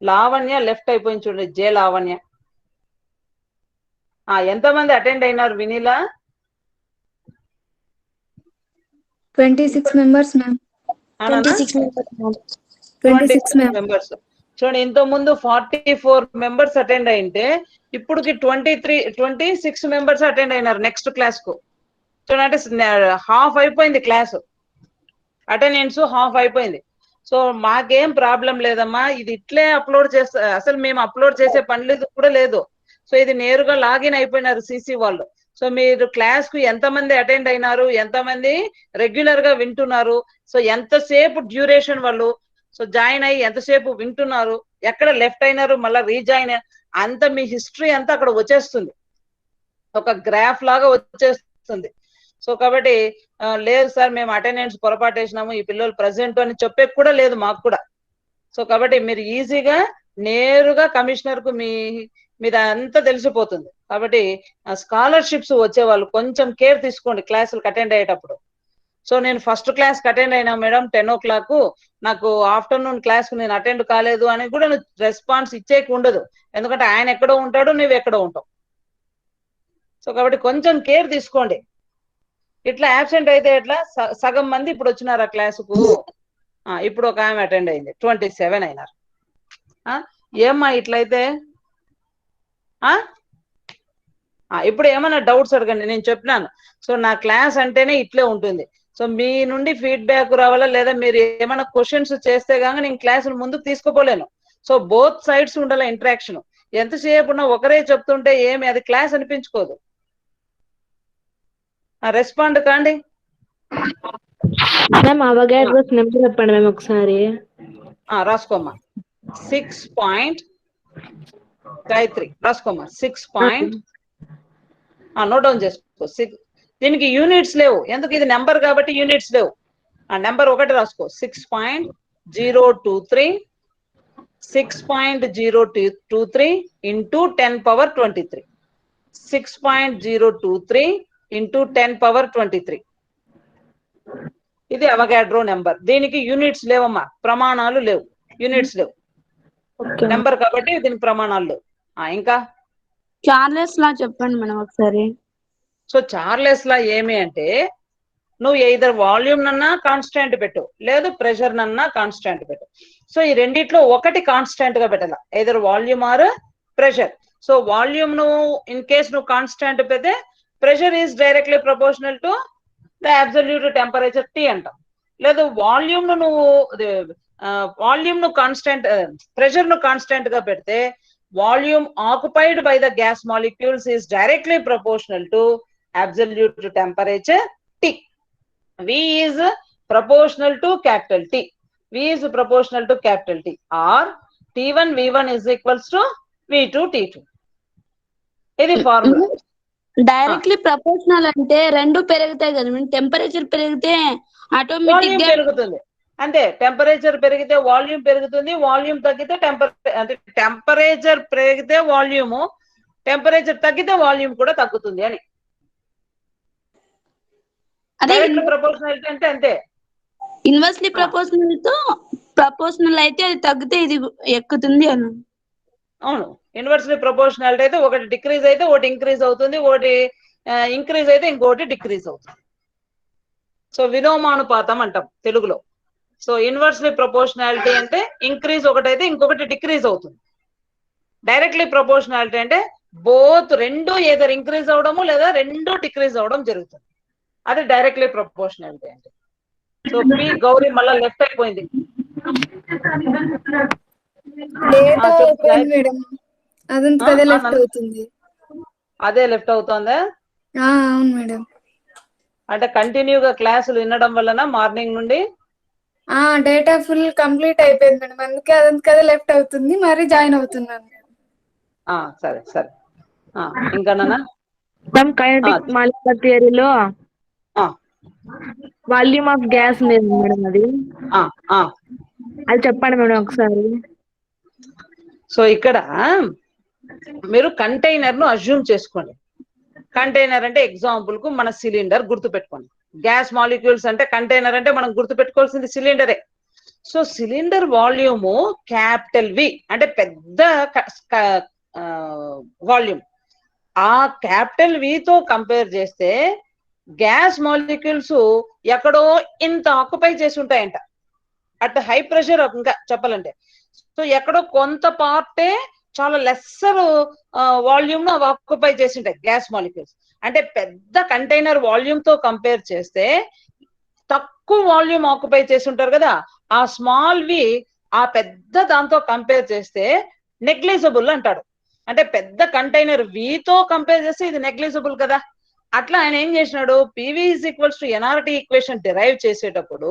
లావణ్య లెఫ్ట్ అయిపోయింది చూడండి, జే లావణ్య. ఎంతమంది అటెండ్ అయినారు వినీలా? 26 members, ma'am. 26 మెంబర్స్. చూడండి, ఇంత ముందు 44 మెంబర్స్ అటెండ్ అయింటే ఇప్పుడుకి 26 మెంబర్స్ అటెండ్ అయినారు నెక్స్ట్ క్లాస్ కు. చూడండి, అంటే హాఫ్ అయిపోయింది క్లాస్, అటెండెన్స్ హాఫ్ అయిపోయింది. సో మాకేం ప్రాబ్లం లేదమ్మా, ఇది ఇట్లే అప్లోడ్ చేస్తా, అసలు మేము అప్లోడ్ చేసే పని కూడా లేదు. సో ఇది నేరుగా లాగిన్ అయిపోయినారు సిసి వాళ్ళు. సో మీరు క్లాస్ కు ఎంతమంది అటెండ్ అయినారు, ఎంతమంది రెగ్యులర్ గా వింటున్నారు, సో ఎంతసేపు డ్యూరేషన్ వాళ్ళు సో జాయిన్ అయ్యి ఎంతసేపు వింటున్నారు, ఎక్కడ లెఫ్ట్ అయినారు మళ్ళీ రీజాయిన్, అంత మీ హిస్టరీ అంతా అక్కడ వచ్చేస్తుంది, ఒక గ్రాఫ్ లాగా వచ్చేస్తుంది. సో కాబట్టి లేదు సార్ మేము అటెండెన్స్ పొరపాటు వేసినాము, ఈ పిల్లలు ప్రజెంట్ అని చెప్పే కూడా లేదు మాకు కూడా. సో కాబట్టి మీరు ఈజీగా నేరుగా కమిషనర్ కు మీద అంతా తెలిసిపోతుంది. కాబట్టి స్కాలర్షిప్స్ వచ్చే వాళ్ళు కొంచెం కేర్ తీసుకోండి క్లాసులకు అటెండ్ అయ్యేటప్పుడు. సో నేను ఫస్ట్ క్లాస్ అటెండ్ అయినా మేడం 10 o'clock, నాకు ఆఫ్టర్నూన్ క్లాస్ కు నేను అటెండ్ కాలేదు అని కూడా నువ్వు రెస్పాన్స్ ఇచ్చేకి ఉండదు, ఎందుకంటే ఆయన ఎక్కడో ఉంటాడు, నువ్వు ఎక్కడో ఉంటావు. సో కాబట్టి కొంచెం కేర్ తీసుకోండి. ఇట్లా యాబ్సెంట్ అయితే ఎట్లా, సగం మంది ఇప్పుడు వచ్చినారు ఆ క్లాసుకు, ఇప్పుడు ఒక ఆమె అటెండ్ అయింది, 27 అయినారు. ఏమ్మా ఇట్లయితే ఇప్పుడు ఏమైనా డౌట్స్ అడగండి, నేను చెప్పినాను. సో నా క్లాస్ అంటేనే ఇట్లే ఉంటుంది. సో మీ నుండి ఫీడ్బ్యాక్ రావాలా, లేదా మీరు ఏమైనా క్వశ్చన్స్ చేస్తే గానీ నేను క్లాస్ ముందుకు తీసుకుపోలేను. సో బోత్ సైడ్స్ ఉండాలి ఇంటరాక్షన్. ఎంతసేపు ఉన్నా ఒకరే చెప్తుంటే ఏమి అది క్లాస్ అనిపించుకోదు. రెస్పాండ్ కాండి. మ్యామ్ అవగాడ్రోస్ నెంబర్ చెప్పండి మ్యామ్ ఒకసారి. రాసుకోమ్మా 6. గాయత్రి రాసుకోమ్మా 6. నోట్ డౌన్ చేసుకో. 6 దీనికి యూనిట్స్ లేవు, ఎందుకు ఇది నెంబర్ కాబట్టి యూనిట్స్ లేవు. నెంబర్ 1 రాసుకో 6.023 6.023 into 10 power 23. 6.023 into 10 power 23. ఇది అవగాడ్రో నెంబర్. దీనికి యూనిట్స్ లేవమ్మా, ప్రమాణాలు లేవు, యూనిట్స్ లేవు, నెంబర్ కాబట్టి దీనికి ప్రమాణాలు లేవు. ఇంకా చార్లెస్ లా చెప్పండి మేడం ఒకసారి. సో చార్లెస్ లా ఏమి అంటే, నువ్వు ఎయిదర్ వాల్యూమ్ నన్నా కాన్స్టాంట్ పెట్టు, లేదు ప్రెషర్ నన్నా కాన్స్టాంట్ పెట్టు. సో ఈ రెండిట్లో ఒకటి కాన్స్టాంట్ గా పెట్టాల, either volume or pressure. So volume నువ్వు ఇన్ కేస్ నువ్వు కాన్స్టాంట్ పెడితే pressure is directly proportional to the absolute temperature T అంటాం. లేదు వాల్యూమ్ ను కాన్స్టాంట్, ప్రెషర్ ను కాన్స్టాంట్ గా పెడితే volume occupied by the gas molecules is directly proportional to absolute temperature T. V is proportional to capital T. V is proportional to capital T. Or T1 V1 is equals to V2 T2. ఇది formula. Directly proportional అంటే రెండు పెరుగుతాయి కదా, temperature పెరిగితే automatic గా పెరుగుతుంది అంతే. Temperature పెరిగితే వాల్యూమ్ పెరుగుతుంది, వాల్యూమ్ తగ్గితే టెంపరేచర్ పెరిగితే వాల్యూము, టెంపరేచర్ తగ్గితే వాల్యూమ్ కూడా తగ్గుతుంది అని. ప్రపోర్షనాలిటీ అంటే అంతే. ఇన్వర్స్లీ ప్రపోర్షనల్ అయితే అది తగ్గితే ఇది ఎక్కుతుంది అని. అవును, ఇన్వర్స్లీ ప్రపోర్షనాలిటీ అయితే ఒకటి డిక్రీజ్ అయితే ఒకటి ఇంక్రీజ్ అవుతుంది, ఒకటి ఇంక్రీజ్ అయితే ఇంకోటి డిక్రీజ్ అవుతుంది. సో విలోమానుపాతం అంటాం తెలుగులో. సో ఇన్వర్స్లీ ప్రపోర్షనాలిటీ అంటే ఇంక్రీజ్ ఒకటైతే ఇంకొకటి డిక్రీజ్ అవుతుంది. డైరెక్ట్లీ ప్రపోర్షనాలిటీ అంటే బోత్ రెండు ఏదర్ ఇంక్రీజ్ అవడము లేదా రెండు డిక్రీజ్ అవడం జరుగుతుంది, అది డైరెక్ట్లీ ప్రపోర్షనాలిటీ అంటే. సో పి గౌరీ మళ్ళా లెఫ్ట్ అయిపోయింది. అదే లెఫ్ట్ అవుతుంది. అదే లెఫ్ట్ అవుతుందా? అవును మేడం. అంటే కంటిన్యూగా క్లాసులు వినడం వలన మార్నింగ్ నుండి డేటా ఫుల్ కంప్లీట్ అయిపోయింది మేడం, అందుకే అదే లెఫ్ట్ అవుతుంది, మరి జాయిన్ అవుతున్నాను. సరే సరే. ఇంకా కైనెటిక్ మాలిక్యులర్ థియరీలో వాల్యూమ్ ఆఫ్ గ్యాస్ లేదు మేడం, అది చెప్పండి మేడం ఒకసారి. సో ఇక్కడ మీరు కంటైనర్ ను అజ్యూమ్ చేసుకోండి. కంటైనర్ అంటే ఎగ్జాంపుల్ కు మన సిలిండర్ గుర్తు పెట్టుకోండి. గ్యాస్ మాలిక్యూల్స్ అంటే కంటైనర్ అంటే మనం గుర్తు పెట్టుకోవాల్సింది సిలిండరే. So cylinder volume capital V అంటే పెద్ద వాల్యూమ్. ఆ క్యాపిటల్ వితో కంపేర్ చేస్తే గ్యాస్ మాలిక్యూల్స్ ఎక్కడో ఇంత ఆక్యుపై చేసి ఉంటాయంట అట్ హై ప్రెషర్. ఇంకా చెప్పాలంటే సో ఎక్కడో కొంత పార్టే చాలా లెస్సర్ వాల్యూమ్ ను ఆక్యుపై చేసి ఉంటాయి గ్యాస్ మాలిక్యూల్స్. అంటే పెద్ద కంటైనర్ వాల్యూమ్ తో కంపేర్ చేస్తే తక్కువ వాల్యూమ్ ఆక్యుపై చేసి ఉంటారు కదా, ఆ స్మాల్ వి ఆ పెద్ద దాంతో కంపేర్ చేస్తే నెగ్లిజిబుల్ అంటాడు. అంటే పెద్ద కంటైనర్ వితో కంపేర్ చేస్తే ఇది నెగ్లిజిబుల్ కదా. అట్లా ఆయన ఏం చేసినాడు, PV is equals to NRT equation derive చేసేటప్పుడు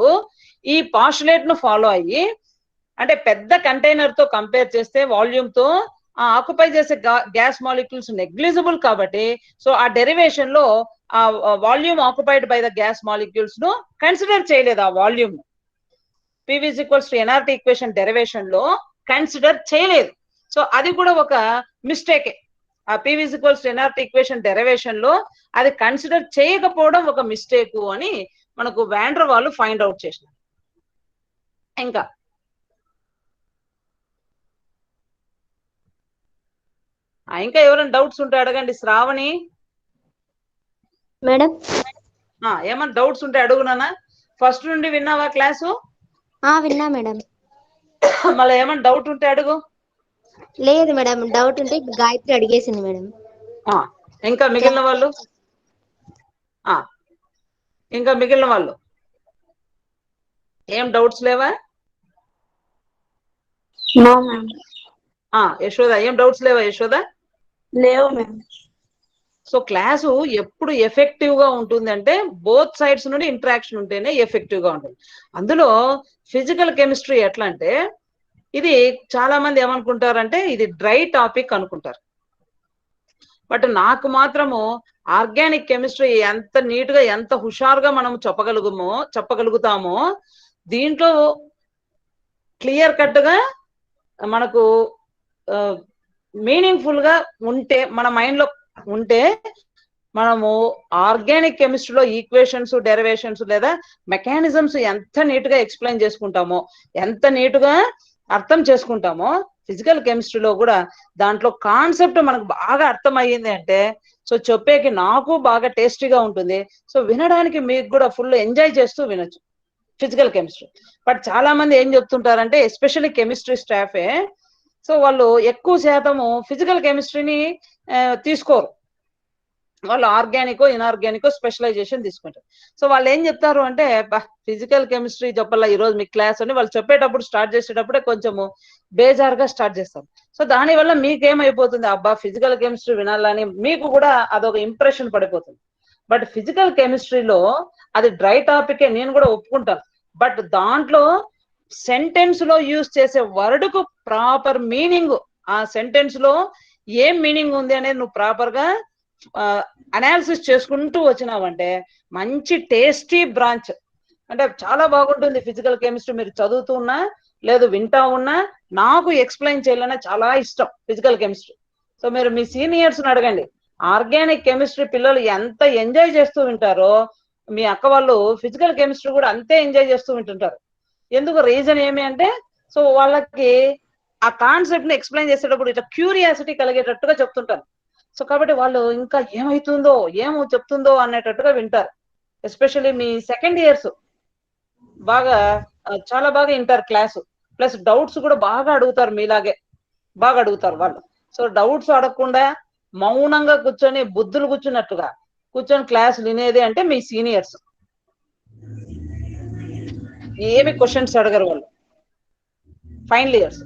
ఈ పాస్టులేట్ ను ఫాలో అయ్యి, అంటే పెద్ద కంటైనర్ తో కంపేర్ చేస్తే వాల్యూమ్ తో ఆక్యుపై చేసే గ్యాస్ మాలిక్యూల్స్ నెగ్లిజిబుల్ కాబట్టి, సో ఆ డెరివేషన్ లో ఆ volume occupied by the gas molecules ను కన్సిడర్ చేయలేదు. ఆ volume PV is equals to NRT equation derivation లో కన్సిడర్ చేయలేదు. సో అది కూడా ఒక మిస్టేకే. ఆ PV is equals to NRT equation derivation లో అది కన్సిడర్ చేయకపోవడం ఒక మిస్టేక్ అని మనకు వాండర్ వాళ్ళు ఫైండ్ అవుట్ చేసినారు. ఇంకా ఎవరైనా డౌట్స్ ఉంటే అడగండి. శ్రావణి మేడం ఏమన్నా డౌట్స్ ఉంటే అడుగునానా? ఫస్ట్ నుండి విన్నావా క్లాసు? విన్నా మేడం. మళ్ళీ ఏమన్నా డౌట్ ఉంటే అడుగు. లేదు మేడం, డౌట్ ఉంటే గాయత్రి అడిగేసింది మేడం. ఇంకా మిగిలిన వాళ్ళు ఏం డౌట్స్ లేవా? యశోద ఏం డౌట్స్ లేవా యశోద? లేవు మ్యామ్. సో క్లాసు ఎప్పుడు ఎఫెక్టివ్ గా ఉంటుంది అంటే బోత్ సైడ్స్ నుండి ఇంటరాక్షన్ ఉంటేనే ఎఫెక్టివ్ గా ఉంటుంది. అందులో ఫిజికల్ కెమిస్ట్రీ ఎట్లా అంటే, ఇది చాలా మంది ఏమనుకుంటారంటే ఇది డ్రై టాపిక్ అనుకుంటారు. బట్ నాకు మాత్రము ఆర్గానిక్ కెమిస్ట్రీ ఎంత నీట్ గా ఎంత హుషారుగా మనం చెప్పగలుగుతామో దీంట్లో క్లియర్ కట్ గా మనకు మీనింగ్ఫుల్ గా ఉంటే, మన మైండ్ లో ఉంటే మనము ఆర్గానిక్ కెమిస్ట్రీలో ఈక్వేషన్స్, డెరివేషన్స్ లేదా మెకానిజమ్స్ ఎంత నీట్ గా ఎక్స్ప్లెయిన్ చేసుకుంటామో, ఎంత నీట్ గా అర్థం చేసుకుంటామో, ఫిజికల్ కెమిస్ట్రీలో కూడా దాంట్లో కాన్సెప్ట్ మనకు బాగా అర్థం అయ్యింది అంటే సో చెప్పేకి నాకు బాగా టేస్టీగా ఉంటుంది. సో వినడానికి మీకు కూడా ఫుల్ ఎంజాయ్ చేస్తూ వినొచ్చు ఫిజికల్ కెమిస్ట్రీ. బట్ చాలా మంది ఏం చెప్తుంటారంటే ఎస్పెషల్లీ కెమిస్ట్రీ స్టాఫే, సో వాళ్ళు ఎక్కువ శాతము ఫిజికల్ కెమిస్ట్రీని తీసుకోరు. వాళ్ళు ఆర్గానికో ఇన్ఆర్గానికో స్పెషలైజేషన్ తీసుకుంటారు. సో వాళ్ళు ఏం చెప్తారు అంటే ఫిజికల్ కెమిస్ట్రీ చెప్పాలా ఈరోజు మీ క్లాస్ అని వాళ్ళు చెప్పేటప్పుడు స్టార్ట్ చేసేటప్పుడే కొంచెము బేజారుగా స్టార్ట్ చేస్తారు. సో దానివల్ల మీకేమైపోతుంది, అబ్బా ఫిజికల్ కెమిస్ట్రీ వినాలని మీకు కూడా అదొక ఇంప్రెషన్ పడిపోతుంది. బట్ ఫిజికల్ కెమిస్ట్రీలో అది డ్రై టాపికే, నేను కూడా ఒప్పుకుంటాను. బట్ దాంట్లో సెంటెన్స్ లో యూజ్ చేసే వర్డ్ కు ప్రాపర్ మీనింగ్, ఆ సెంటెన్స్ లో ఏం మీనింగ్ ఉంది అనేది నువ్వు ప్రాపర్ గా అనాలిసిస్ చేసుకుంటూ వచ్చినావంటే మంచి టేస్టీ బ్రాంచ్, అంటే చాలా బాగుంటుంది ఫిజికల్ కెమిస్ట్రీ. మీరు చదువుతూ ఉన్నా లేదు వింటా ఉన్నా నాకు ఎక్స్ప్లెయిన్ చేయాలనే చాలా ఇష్టం ఫిజికల్ కెమిస్ట్రీ. సో మీరు మీ సీనియర్స్ ని అడగండి, ఆర్గానిక్ కెమిస్ట్రీ పిల్లలు ఎంత ఎంజాయ్ చేస్తూ వింటారో మీ అక్క వాళ్ళు ఫిజికల్ కెమిస్ట్రీ కూడా అంతే ఎంజాయ్ చేస్తూ వింటుంటారు. ఎందుకు రీజన్ ఏమి అంటే, సో వాళ్ళకి ఆ కాన్సెప్ట్ ని ఎక్స్ప్లెయిన్ చేసేటప్పుడు ఇట్లా క్యూరియాసిటీ కలిగేటట్టుగా చెప్తుంటారు. సో కాబట్టి వాళ్ళు ఇంకా ఏమైతుందో ఏమో చెప్తుందో అనేటట్టుగా వింటారు. ఎస్పెషల్లీ మీ సెకండ్ ఇయర్స్ బాగా చాలా బాగా వింటారు క్లాసు. ప్లస్ డౌట్స్ కూడా బాగా అడుగుతారు, మీలాగే బాగా అడుగుతారు వాళ్ళు. సో డౌట్స్ అడగకుండా మౌనంగా కూర్చొని బుద్ధులు కూర్చున్నట్టుగా కూర్చొని క్లాస్ వినేది అంటే మీ సీనియర్స్. ఏమి క్వశ్చన్స్ అడగరు వాళ్ళు, ఫైనల్ ఇయర్స్.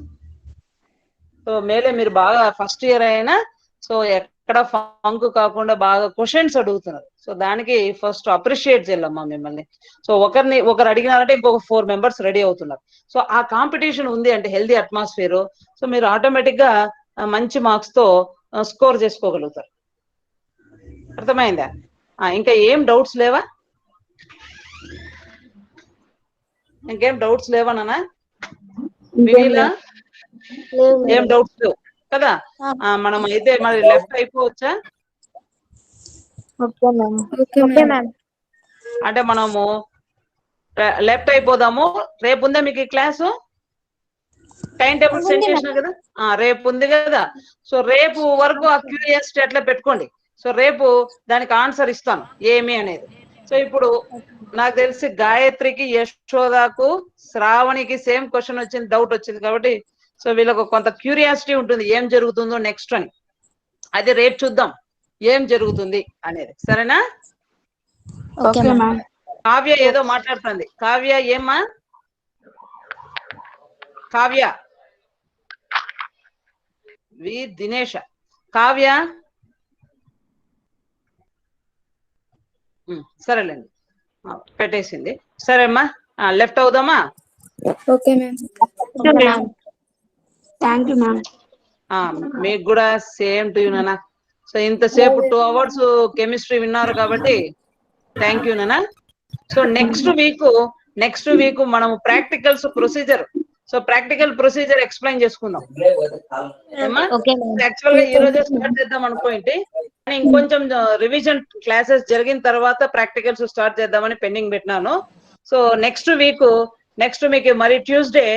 సో మేలే మీరు బాగా ఫస్ట్ ఇయర్ అయినా సో ఎక్కడ ఫంక్ కాకుండా బాగా క్వశ్చన్స్ అడుగుతున్నారు. సో దానికి ఫస్ట్ అప్రిషియేట్ చేయాలమ్మా మిమ్మల్ని. సో ఒకరు అడిగినారంటే ఇంకొక 4 మెంబర్స్ రెడీ అవుతున్నారు. సో ఆ కాంపిటీషన్ ఉంది అంటే హెల్దీ అట్మాస్ఫియర్, సో మీరు ఆటోమేటిక్ గా మంచి మార్క్స్ తో స్కోర్ చేసుకోగలుగుతారు. అర్థమైందా? ఇంకా ఏం డౌట్స్ లేవా? ఇంకేం డౌట్స్ లేవా నాన్న? వినీలా ఏం డౌట్స్ లేవు కదా? మనం అయితే మరి లెఫ్ట్ అయిపోవచ్చా? అంటే మనము లెఫ్ట్ అయిపోదాము. రేపు ఉందా మీకు ఈ క్లాసు? టైం టేబుల్ సెండ్ చేసినా కదా? రేపు ఉంది కదా. సో రేపు వరకు ఆ క్యూరియాసిటీ అట్లా పెట్టుకోండి. సో రేపు దానికి ఆన్సర్ ఇస్తాను ఏమి అనేది. సో ఇప్పుడు నాకు తెలిసి గాయత్రికి, యశోదకు, శ్రావణికి సేమ్ క్వశ్చన్ వచ్చింది, డౌట్ వచ్చింది కాబట్టి సో వీళ్ళకు కొంత క్యూరియాసిటీ ఉంటుంది ఏం జరుగుతుందో నెక్స్ట్ అని. అది రేపు చూద్దాం ఏం జరుగుతుంది అనేది. సరేనా? కావ్య ఏదో మాట్లాడుతుంది. కావ్య ఏమ్మా? కావ్య, వి దినేష. కావ్య సరేలేండి, పెట్టేసింది. సరే అమ్మా, లెఫ్ట్ అవుదామా? Okay ma'am. Thank you ma'am. మీకు కూడా సేమ్ టు యూ నాన్న. సో ఇంతసేపు 2 hours కెమిస్ట్రీ విన్నారు కాబట్టి థ్యాంక్ యూ నాన్న. సో నెక్స్ట్ వీక్ మనము practicals procedure, so practical procedure explain చేసుకుందాం. యాక్చువల్ గా ఈ రోజే స్టార్ట్ చేద్దాం అనుకోండి, కానీ ఇంకొంచెం రివిజన్ క్లాసెస్ జరిగిన తర్వాత ప్రాక్టికల్స్ స్టార్ట్ చేద్దామని పెండింగ్ పెట్టినాను. సో నెక్స్ట్ మీకు మరి ట్యూస్డే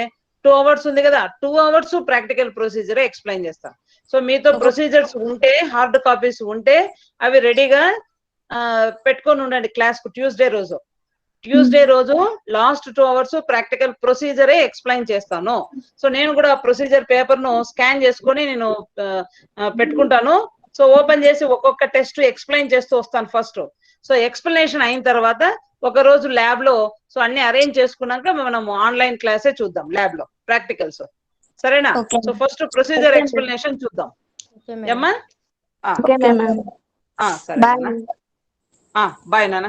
2 hours ఉంది కదా, 2 hours ప్రాక్టికల్ ప్రొసీజర్ ఎక్స్ప్లెయిన్ చేస్తాం. సో మీతో ప్రొసీజర్స్ ఉంటే, హార్డ్ కాపీస్ ఉంటే అవి రెడీగా పెట్టుకొని ఉండండి క్లాస్ కు. ట్యూస్డే రోజు లాస్ట్ 2 hours ప్రాక్టికల్ ప్రొసీజరే ఎక్స్ప్లెయిన్ చేస్తాను. సో నేను కూడా ప్రొసీజర్ పేపర్ ను స్కాన్ చేసుకొని నేను పెట్టుకుంటాను. సో ఓపెన్ చేసి ఒక్కొక్క టెస్ట్ ఎక్స్ప్లెయిన్ చేస్తూ వస్తాను ఫస్ట్. సో ఎక్స్ప్లెనేషన్ అయిన తర్వాత ఒక రోజు ల్యాబ్ లో సో అన్ని అరేంజ్ చేసుకున్నాక మనం ఆన్లైన్ క్లాసే చూద్దాం ల్యాబ్ లో ప్రాక్టికల్స్. సరేనా? సో ఫస్ట్ ప్రొసీజర్ ఎక్స్ప్లెనేషన్ చూద్దాం. ఏమ్మా? సరే, బాయ్ నాన్న.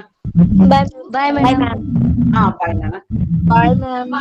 Bye madam. బాయ్ నాన్న. Bye ma'am.